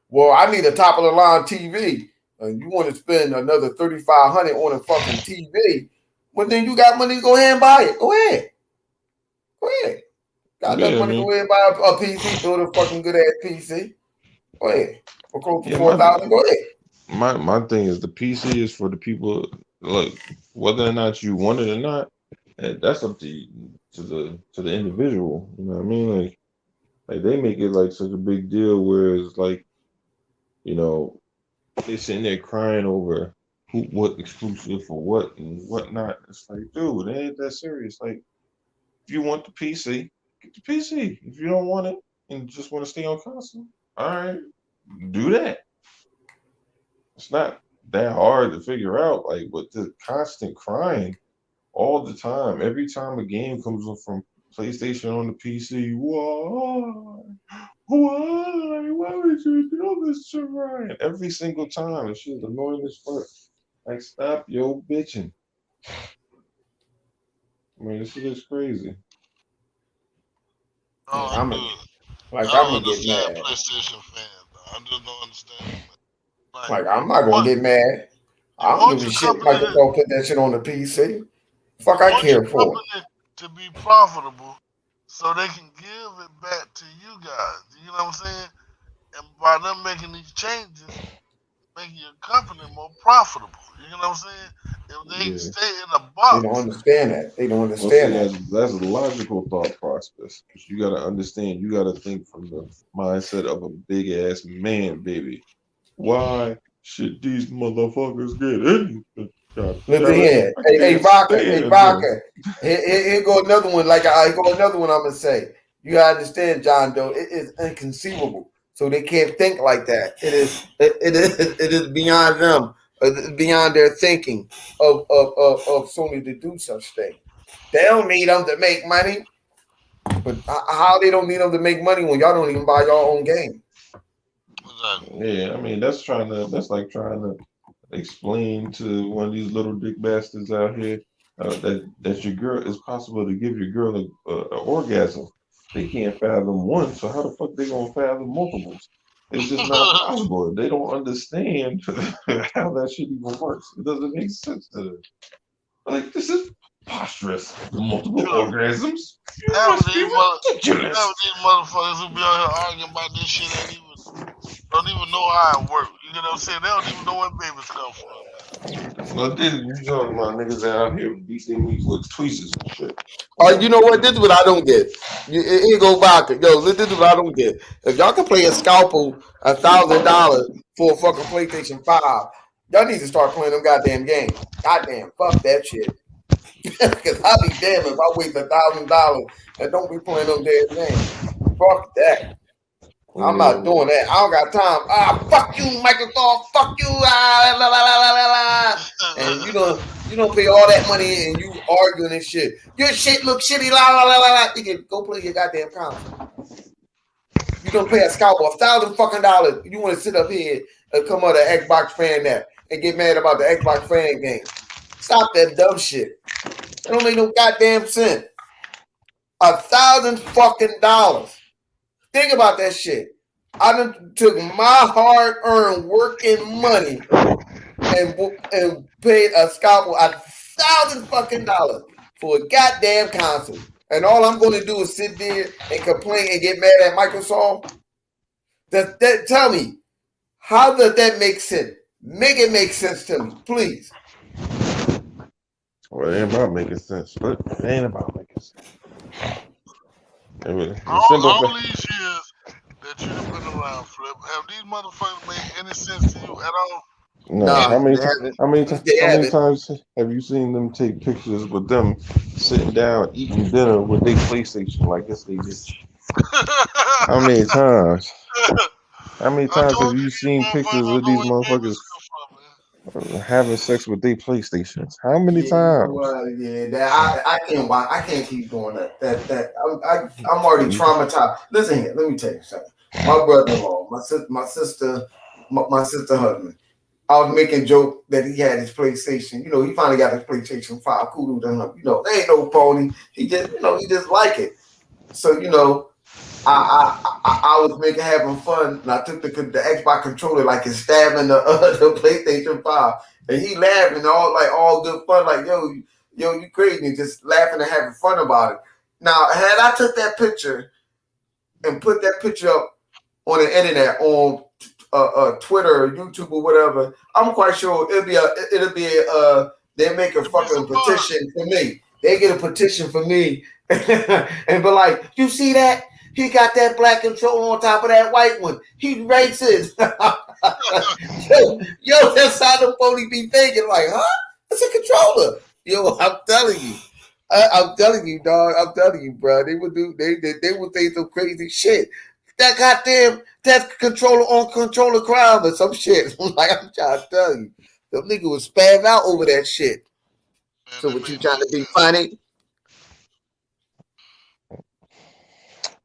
Well, I need a top of the line TV, and you want to spend another $3,500 on a fucking TV. Well, then you got money to go ahead and buy it. Go ahead. Got enough money to go ahead and buy a PC, build a fucking good ass PC. Go ahead. For close to $4,000. Go ahead. My thing is the PC is for the people. Like, whether or not you want it or not, that's up to the individual. You know what I mean? Like they make it like such a big deal, whereas like, you know, they sitting there crying over what exclusive for what and whatnot. It's like, dude, it ain't that serious. Like, if you want the PC, get the PC. If you don't want it and just want to stay on console, all right, do that. It's not that hard to figure out. Like, but the constant crying all the time, every time a game comes up from PlayStation on the PC, why would you do this to Ryan? Every single time, and she's annoying as fuck. Like, stop yo bitching. I mean, this shit is crazy. I'm gonna get mad. PlayStation fan, I just don't understand. Like, I'm not gonna get mad. I don't give a shit. Microsoft put that shit on the PC. Fuck, I care for it. To be profitable, so they can give it back to you guys. You know what I'm saying? And by them making these changes, making your company more profitable. You know what I'm saying? If they stay in the box, they don't understand that. They don't understand that. That's a logical thought process. Because you got to understand. You got to think from the mindset of a big ass man, baby. Why should these motherfuckers get in? Listen here. Hey, Vodka. Here go another one. I'm gonna say. You gotta understand, John Doe. It is inconceivable. So they can't think like that. It is beyond them, beyond their thinking of Sony to do such thing. They don't need them to make money. But how they don't need them to make money when y'all don't even buy your own game? Yeah, I mean that's like trying to explain to one of these little dick bastards out here that your girl, it's possible to give your girl an orgasm. They can't fathom one, so how the fuck they gonna fathom multiples? It's just not possible. They don't understand how that shit even works. It doesn't make sense to them. Like, this is preposterous. Multiple orgasms? You must be ridiculous. These motherfuckers who be out here arguing about this shit don't even know how it works. You You know what I'm saying? They don't even know what babies come from. Well, this you talking about niggas out here beat their meat with tweezers and shit. You know what? This is what I don't get. It go back. Yo, this is what I don't get. If y'all can play a scalpel $1,000 for a fucking PlayStation 5, y'all need to start playing them goddamn games. Goddamn, fuck that shit. Because I'll be damned if I waste $1,000 and don't be playing them damn games. Fuck that. I'm not doing that. I don't got time. Fuck you, Microsoft. Fuck you. La, la, la, la, la, la. And you don't pay all that money and you arguing and shit. Your shit look shitty. La la la la la. You can go play your goddamn console. You don't pay a scalpel $1,000 fucking dollars. You want to sit up here and come out an Xbox fan that and get mad about the Xbox fan game. Stop that dumb shit. It don't make no goddamn sense. $1,000 fucking dollars. Think about that shit. I done took my hard-earned working money and paid a scalpel $1,000 fucking dollars for a goddamn console. And all I'm going to do is sit there and complain and get mad at Microsoft. Tell me, how does that make sense? Make it make sense to me, please. Well, it ain't about making sense, but it ain't about making sense. All these years that you've been around, Flip, have these motherfuckers made any sense to you at all? No. Nah, How many times have you seen them take pictures with them sitting down eating dinner with their PlayStation like this? They did. How many times? How many times have you seen pictures of these motherfuckers having sex with their PlayStations? How many times? Well, I can't watch. I can't keep doing that. I'm already traumatized. Listen here, let me tell you something. My brother-in-law, my sister husband. I was making joke that he had his PlayStation. You know, he finally got his PlayStation 5. Kudos to him. You know, they ain't no pony. He just like it. So I was having fun, and I took the Xbox controller like it's stabbing the PlayStation 5, and he laughed and all good fun, like yo, you crazy, and just laughing and having fun about it. Now, had I took that picture and put that picture up on the internet on Twitter or YouTube or whatever, I'm quite sure it'll be they make a fucking petition for me. They get a petition for me and be like, you see that? He got that black controller on top of that white one. He racist. yo, that's how the phony be thinking. Like, huh? It's a controller. Yo, I'm telling you. I'm telling you, dog. I'm telling you, bro. They would say some crazy shit. That controller on controller crime or some shit. Like, I'm trying to tell you. The nigga was spam out over that shit. Man, so what you trying to be funny?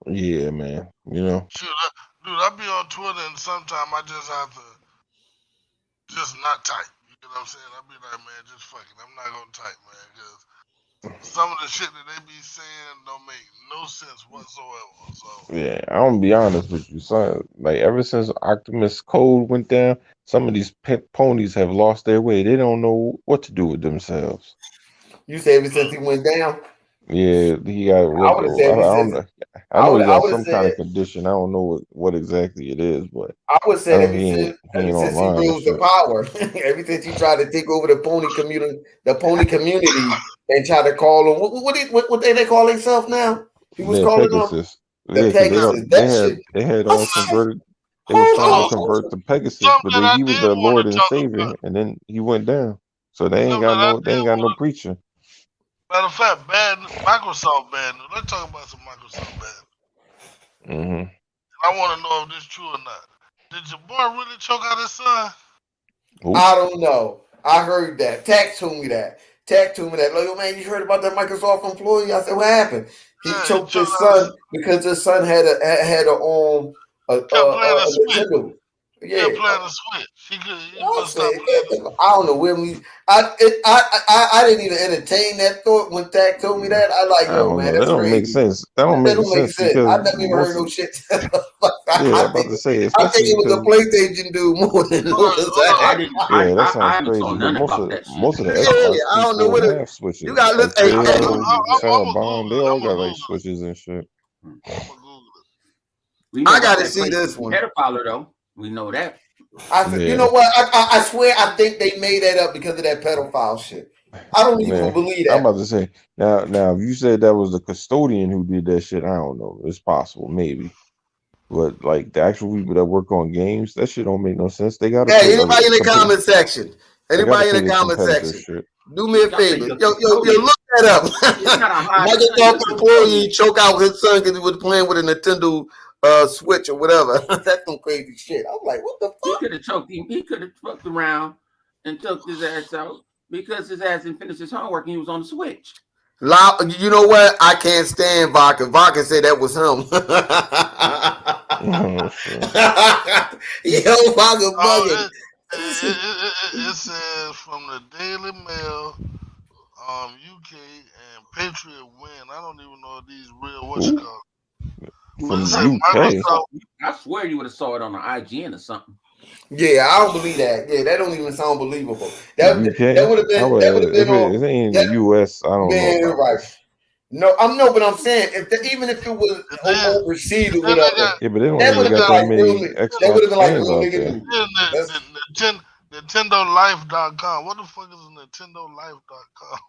Yeah, man. You know. Dude, I be on Twitter and sometimes I just have to just not type. You know what I'm saying? I be like, man, just fuck it. I'm not gonna type, man, because some of the shit that they be saying don't make no sense whatsoever. So yeah, I'm gonna be honest with you, son. Like ever since Optimus Code went down, some of these ponies have lost their way. They don't know what to do with themselves. You say ever since he went down? Yeah, he got. I know he got some kind of condition. I don't know what exactly it is, but I would say ever since he rose to power, ever since he tried to take over the pony community, and try to call them what they call themselves now? He was calling Pegasus. The Pegasus. They had all converted. They were trying to convert to Pegasus, but he was the Lord and Savior, and then he went down. So they ain't got no preacher. Matter of fact, Microsoft banned. Let's talk about some Microsoft ban. Mm-hmm. I want to know if this is true or not. Did your boy really choke out his son? Ooh. I don't know. I heard that. Tech told me that. Like, yo, man, you heard about that Microsoft employee? I said, what happened? He choked his son because his son had a Nintendo. Yeah, playing the Switch. I don't know when I didn't even entertain that thought when Tech told me that. I like, yo, man, that's that don't crazy. Make sense. That don't make sense because I never even heard no shit. I think it was a PlayStation dude more than yeah, that sounds crazy. Most of the Xbox I don't know what have switches. You got like Bomb, they all got like switches and shit. I gotta see this one. Pedophile though. We know that. I said, you know what? I swear, I think they made that up because of that pedophile shit. I don't even believe that. I'm about to say now. If you said that was the custodian who did that shit, I don't know. It's possible, maybe. But like the actual people that work on games, that shit don't make no sense. They got to pay. Anybody in the comment section? Anybody in the comment section? Shit. Do me a favor. Yo, look that up. Microsoft employee choke out his son because he was playing with a Nintendo Switch or whatever. That's some crazy shit. I'm like, what the fuck? He could have choked him. He could have fucked around and choked his ass out because his ass didn't finish his homework and he was on the Switch. You know what? I can't stand Vodka. Vodka said that was him. Yo, Vodka bugging. It says from the Daily Mail, UK and Patriot Win. I don't even know if these real what you call. From the UK. I swear you would have saw it on the IGN or something. Yeah, I don't believe that. Yeah, that don't even sound believable. That would have been. That would have been on. If it ain't in the US, I don't know. Right. No, but I'm saying even if it was overseas or whatever, but they don't really got that many that would have been like real nigga. NintendoLife.com. What the fuck is NintendoLife.com?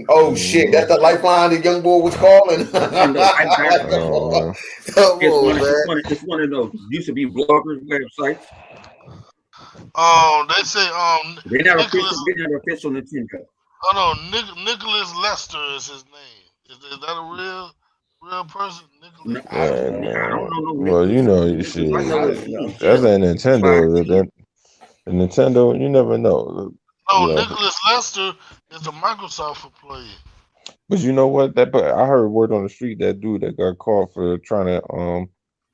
Oh shit, that's the lifeline the young boy was calling. It's one of those used to be bloggers websites. They say they're not official Nintendo. Oh no, Nicholas Lester is his name. Is that a real person? Nicholas? I don't know. Well, you know, that's a Nintendo. The Nintendo, you never know. Nicholas Lester is a Microsoft employee. But you know what? I heard word on the street that dude that got caught for trying to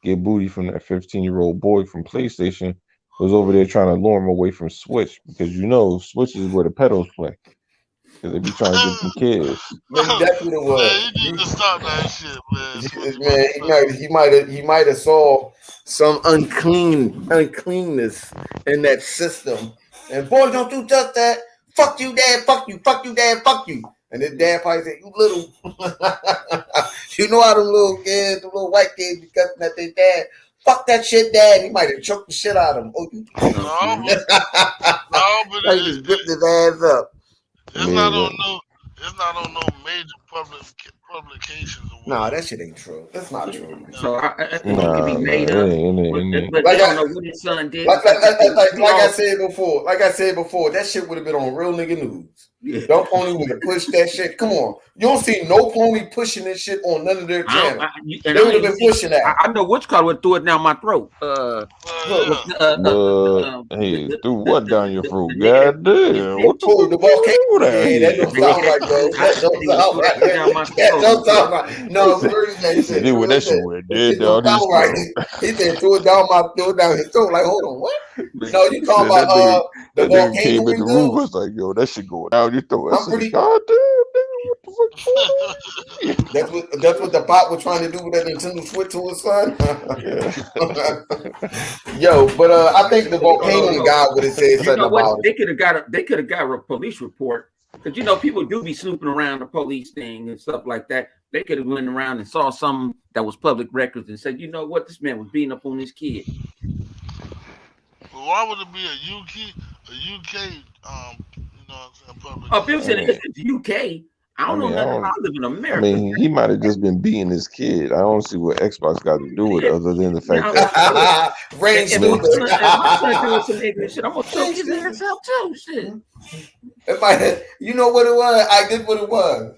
get booty from that 15-year-old boy from PlayStation was over there trying to lure him away from Switch because Switch is where the pedos play. Because they be trying to get them kids. That's what it was. Man, you need to stop that shit, man. He might have saw some uncleanness in that system. And boy, don't do just that. Fuck you, dad. Fuck you. Fuck you, dad. Fuck you. And his dad probably said, "You little." You know how them little kids, the little white kids, be cussing at their dad. Fuck that shit, dad. He might have choked the shit out of him. Oh, you. But he just ripped his ass up. It's not on no major publications. Nah, that shit ain't true. That's not true. So it can be made up. But like I don't know what his son did. Like I said before, that shit would have been on Real Nigga News. Yeah. Don't Pony would have pushed that shit. Come on, you don't see no Pony pushing this shit on none of their channels. They would have been pushing that. I know which car would throw it down my throat. Hey, threw what down your throat? God damn! What the volcano? That don't sound right, bro. That don't sound right. That don't sound right. No, he said do what that shit with. Did down his throat. He said threw it down his throat. Like, hold on, what? No, you talking about the volcano? Came in the room was like, yo, that shit going down your throat. God damn, nigga, what the fuck? That's what the bot was trying to do with that Nintendo Switch to his son. Yo, but I think the volcano guy would have said something about it. They could have got a police report because people do be snooping around the police thing and stuff like that. They could have went around and saw something that was public records and said, you know what, this man was beating up on this kid. Well, why would it be a UK public? If it was in the UK, I don't know nothing. I live in America. I mean, he might have just been beating his kid. I don't see what Xbox got to do with it other than the fact that Rain stupid. I'm gonna choke his ass out too. Shit. You know what it was? I did what it was.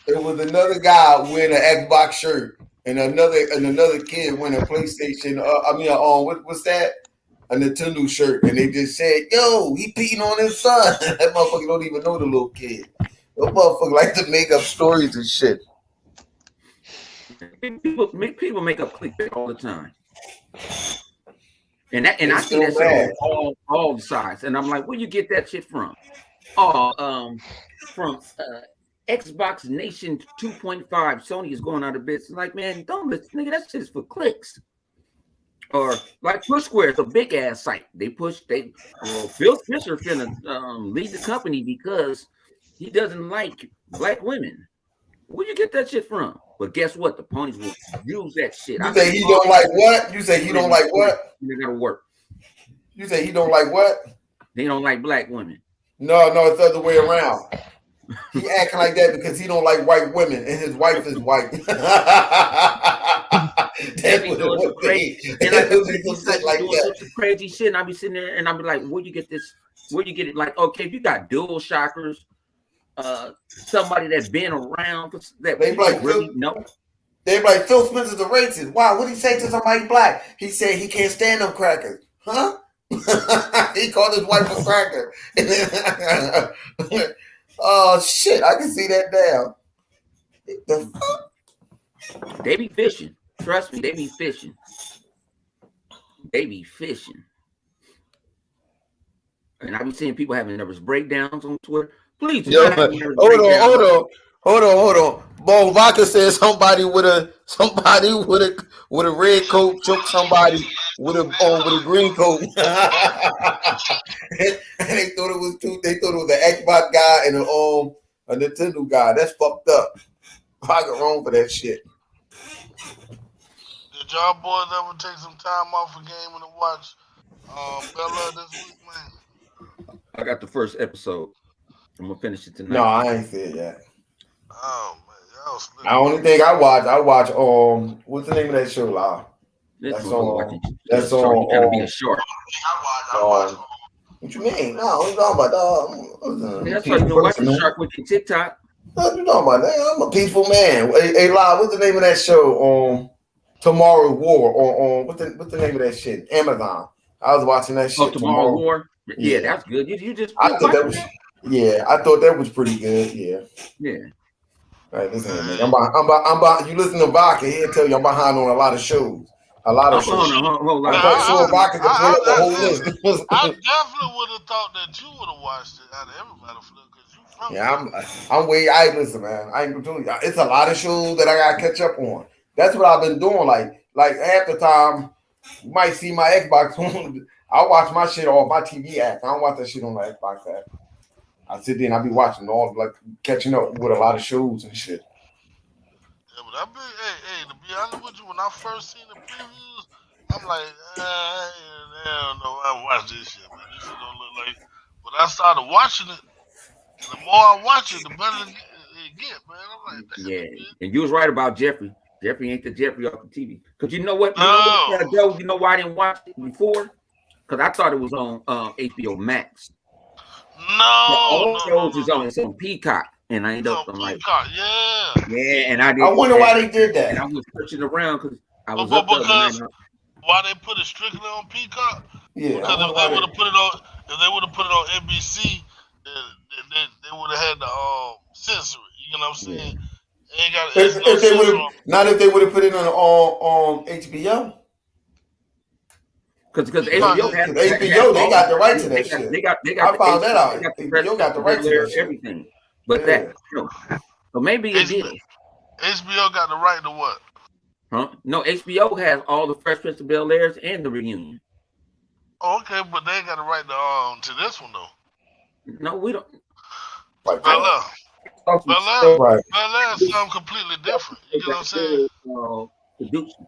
It was another guy wearing an Xbox shirt and another kid wearing a PlayStation. What's that? A Nintendo shirt, and they just said, "Yo, he beating on his son." That motherfucker don't even know the little kid. That motherfucker like to make up stories and shit. People make up clickbait all the time, and I see that on all the sides. And I'm like, where you get that shit from? From Xbox Nation 2.5. Sony is going out of business. Like, man, don't listen, nigga. That shit's for clicks. Or like Push Square is a big ass site. Phil Fisher finna leave the company because he doesn't like black women. Where you get that shit from? But guess what? The ponies will use that shit. You say he don't like what? You say he don't like what? They gotta work. You say he don't like what? They don't like black women. No, it's the other way around. He acting like that because he don't like white women and his wife is white. They be doing some crazy, crazy shit, and I be sitting there and I be like, where you get this? Where you get it? Like, okay, if you got dual shockers, somebody that's been around that they like really know. They like Phil Spencer's a racist. Wow, what did he say to somebody black? He said he can't stand them crackers. Huh? He called his wife a cracker. Oh shit, I can see that now. The fuck? They be fishing. Trust me, they be fishing. They be fishing. And I be seeing people having nervous breakdowns on Twitter. Please, hold on. Bo Vodka says somebody with a red coat choked somebody with a green coat. And they thought it was They thought it was an Xbox guy and a Nintendo guy. That's fucked up. I got wrong for that shit. Did y'all boys ever take some time off a game and watch Bella this week, man? I got the first episode. I'm gonna finish it tonight. No, I ain't see it yet. Oh man, y'all sleep. The only thing I watch what's the name of that show, La? That's on. Gotta be a short. What you mean? No, what you talking about? That's why you know watching Shark with your TikTok. What you talking about? I'm a peaceful man. Hey, La, what's the name of that show? Tomorrow War. What's the name of that shit? Amazon. I was watching that shit. Tomorrow War. Yeah, that's good. You just. I thought that was pretty good. Yeah. All right, listen, man. I'm behind. You listen to Vodka, he'll tell you I'm behind on a lot of shows. A lot of shows. Vodka can pull up the whole list. I definitely would have thought that you would have watched it out of everybody because you from. Yeah, listen, man. I ain't gonna tell you. It's a lot of shows that I gotta catch up on. That's what I've been doing. Like half the time, you might see my Xbox on. I watch my shit off my TV app. I don't watch that shit on my Xbox app. I sit there and I be watching all catching up with a lot of shows and shit. Yeah, but to be honest with you, when I first seen the previews, I'm like, I don't know, I watch this shit, man. This shit don't look like. But I started watching it. The more I watch it, the better it get, man. I'm like, and you was right about Jeffrey. Jeffrey ain't the Jeffrey off the TV. Because you know what? You know why I didn't watch it before? Because I thought it was on HBO Max. No, shows is on some Peacock, and I ended up on Peacock, and I did. I wonder why they did that. And I was searching around because I was because why they put it strictly on Peacock? Yeah, because if they would have put it on NBC, they would have had the censor it. You know what I'm saying? If they would have put it on HBO. Because HBO has HBO, they got the right to that shit. They got. I found that out. HBO got the right to that shit. Everything, but so maybe it did. HBO got the right to what? Huh? No, HBO has all the Fresh Prince of Bel-Airs and the reunion. Oh, okay, but they ain't got the right to this one though. No, we don't. Bel-Air is something completely different. You know what I'm saying? Production.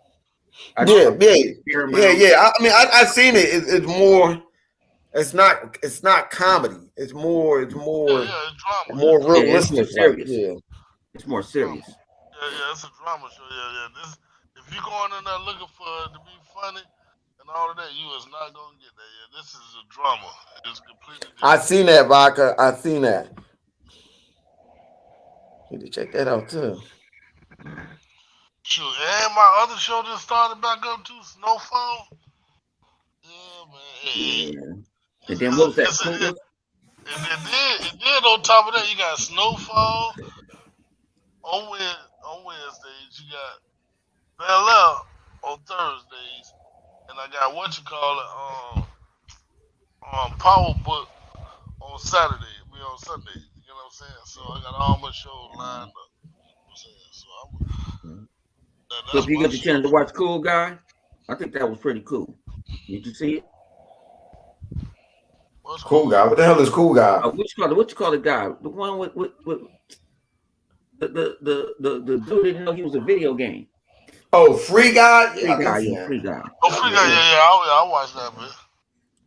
Yeah. I mean, I've seen it. It's more. It's not comedy. It's more drama. More realistic. It's more serious. It's more serious. Yeah, it's a drama show. Yeah. This, if you're going in there looking for it to be funny and all of that, you is not gonna get that. Yeah, this is a drama. It's completely different. I seen that, Vodka. I seen that. Need to check that out too. Shoot, and my other show just started back up too, Snowfall. Yeah, man. And then what was that? It did on top of that, you got Snowfall. On Wednesdays, you got Bel-Air on Thursdays, and I got Power Book on Saturday. We on Sunday. You know what I'm saying? So I got all my shows lined up. You know what I'm saying? So if you get the chance to watch Cool Guy, I think that was pretty cool. Did you see it? What's Cool Guy? What the hell is Cool Guy? What you call the guy? The one with the dude didn't know he was a video game. Oh, Free Guy? Free Guy. Oh, Free Guy, yeah. I watched that, man.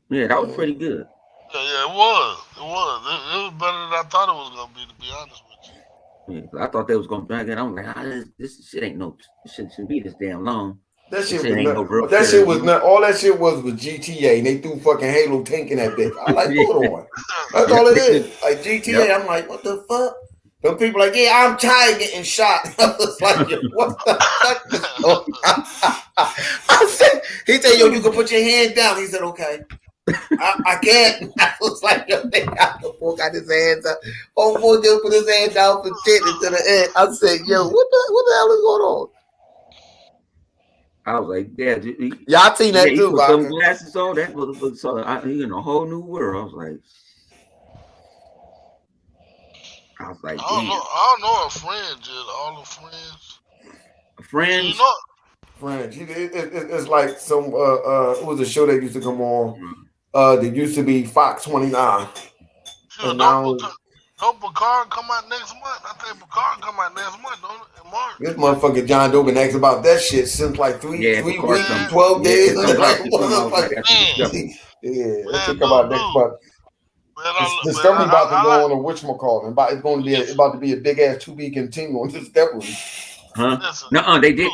Yeah, that was pretty good. Yeah, it was. It was. It was better than I thought it was gonna be. To be honest with you. Yeah, I thought they was gonna drag it. I'm like, this shit ain't no. This shit shouldn't be this damn long. That This shit shit was ain't no not. real That shit was character. not. All that shit was GTA, and they threw fucking Halo tank in that bitch. I like, Yeah. hold on. That's all it is. Like GTA, I'm like, what the fuck? Some people like, yeah, I'm tired of getting shot. I was like, yo, what the fuck is going on? I said, he said, yo, you can put your hand down. He said, okay. I can't. I was like, yo, they got the boy got his hands up. Oh, boy, just put his hand down from tip into the end. I said, yo, what the hell is going on? I was like, yeah, Yeah, I seen that he too, put them Vodka. glasses on. That motherfucker saw he in a whole new world. I was like, I don't damn. know. I don't know if Friends did all the Friends. Friends. You know, Friends. It's like some it was a show that used to come on. There used to be Fox 29. Sure, don't Picard come out next month? I think Picard come out next month, don't it? In March. This motherfucker John Doe been asking about that shit since like three weeks, 12 days. Yeah, that shit come out next month. Discovery about to go on a whatchamacallit. It's going to be about to be a big ass 2-week continue on Discovery. Huh? Nuh-uh, they did.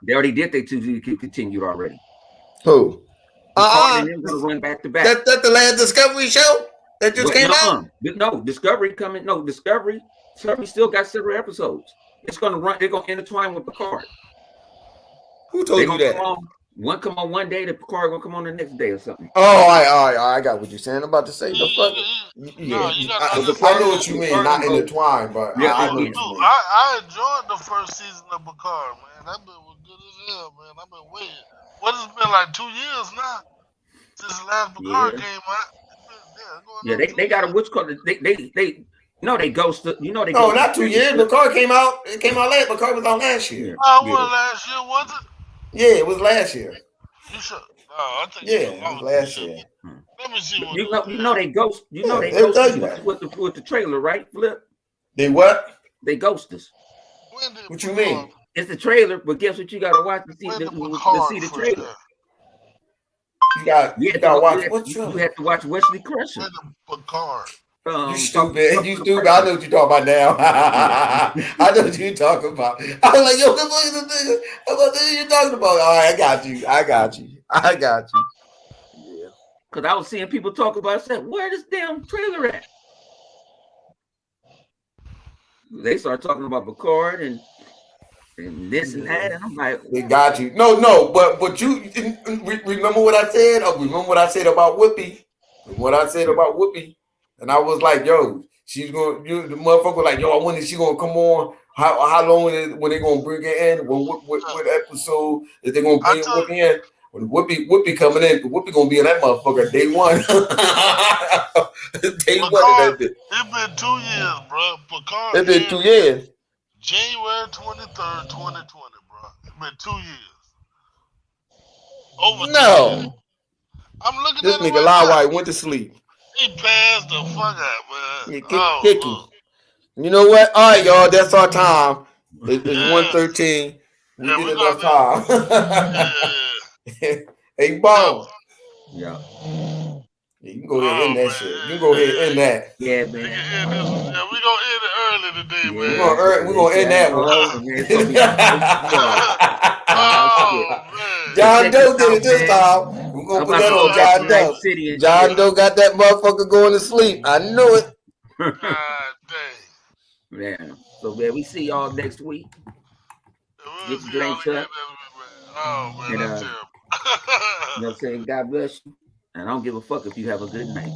They already did their 2-week continue already. Who? And they're gonna run back to back. That's the last Discovery show that just came out. No, Discovery coming. No, Discovery still got several episodes. It's gonna run. They're gonna intertwine with Picard. Who told you that? One come on one day, the Picard gonna come on the next day or something. Oh, all right. I got what you're saying. I'm about to say the fuck. Yeah, I know what you mean. Not intertwined, but yeah, I know what you mean. I enjoyed the first season of Picard, man. That bit was good as hell, man. I've been waiting. What has been like 2 years now since the last Picard came out. Yeah, they got a what's called they they ghosted. You know they. No, not 2 years. Picard came out. It came out last. Picard was on last year. Oh, was last year, was it? Yeah, it was last year. You sure? Oh, I think it was last year. Let me see what you know they ghost. You know they ghost with the trailer, right? Flip. They what? They ghost us. What you mean? It's the trailer, but guess what? You got to watch to see the trailer. You got to watch. You have to watch Wesley Crusher. Picard. You stupid. You stupid. I know what you're talking about now. I know what you're talking about. I was like, yo, what the nigga? What are you talking about? All right, I got you. Yeah. Because I was seeing people talk about it. I said, where this damn trailer at? They start talking about Picard and this and that, and I'm like, they got you. No, but you remember what I said? Remember what I said about Whoopi? And I was like, yo, she's going. The motherfucker was like, yo, I wonder if she's gonna come on. How long is when they gonna bring it in? What episode is they gonna bring Whoopi in? When Whoopi coming in, Whoopi gonna be in that motherfucker day one. Day one. It's been 2 years, bro. Picard. It's been 2 years. January 23rd, 2020, bro. It's been 2 years. Over 2 years. I'm looking this at nigga Lawai went to sleep. He passed the fuck out, man. Yeah, You know what? All right, y'all. That's our time. It's 1:13. We get enough time. Hey, Bo. Yeah. You can go ahead and end that shit. You can go ahead and end that. Yeah, man. Yeah, we gonna end it early today, man. We're gonna end that one. John Doe did it this time. We're gonna put that on John Doe. John Doe got that motherfucker going to sleep. I knew it. Man. So man, we see y'all next week. Get your drinks up. Oh man, that's terrible. You know what I'm saying? God bless you. And I don't give a fuck if you have a good night.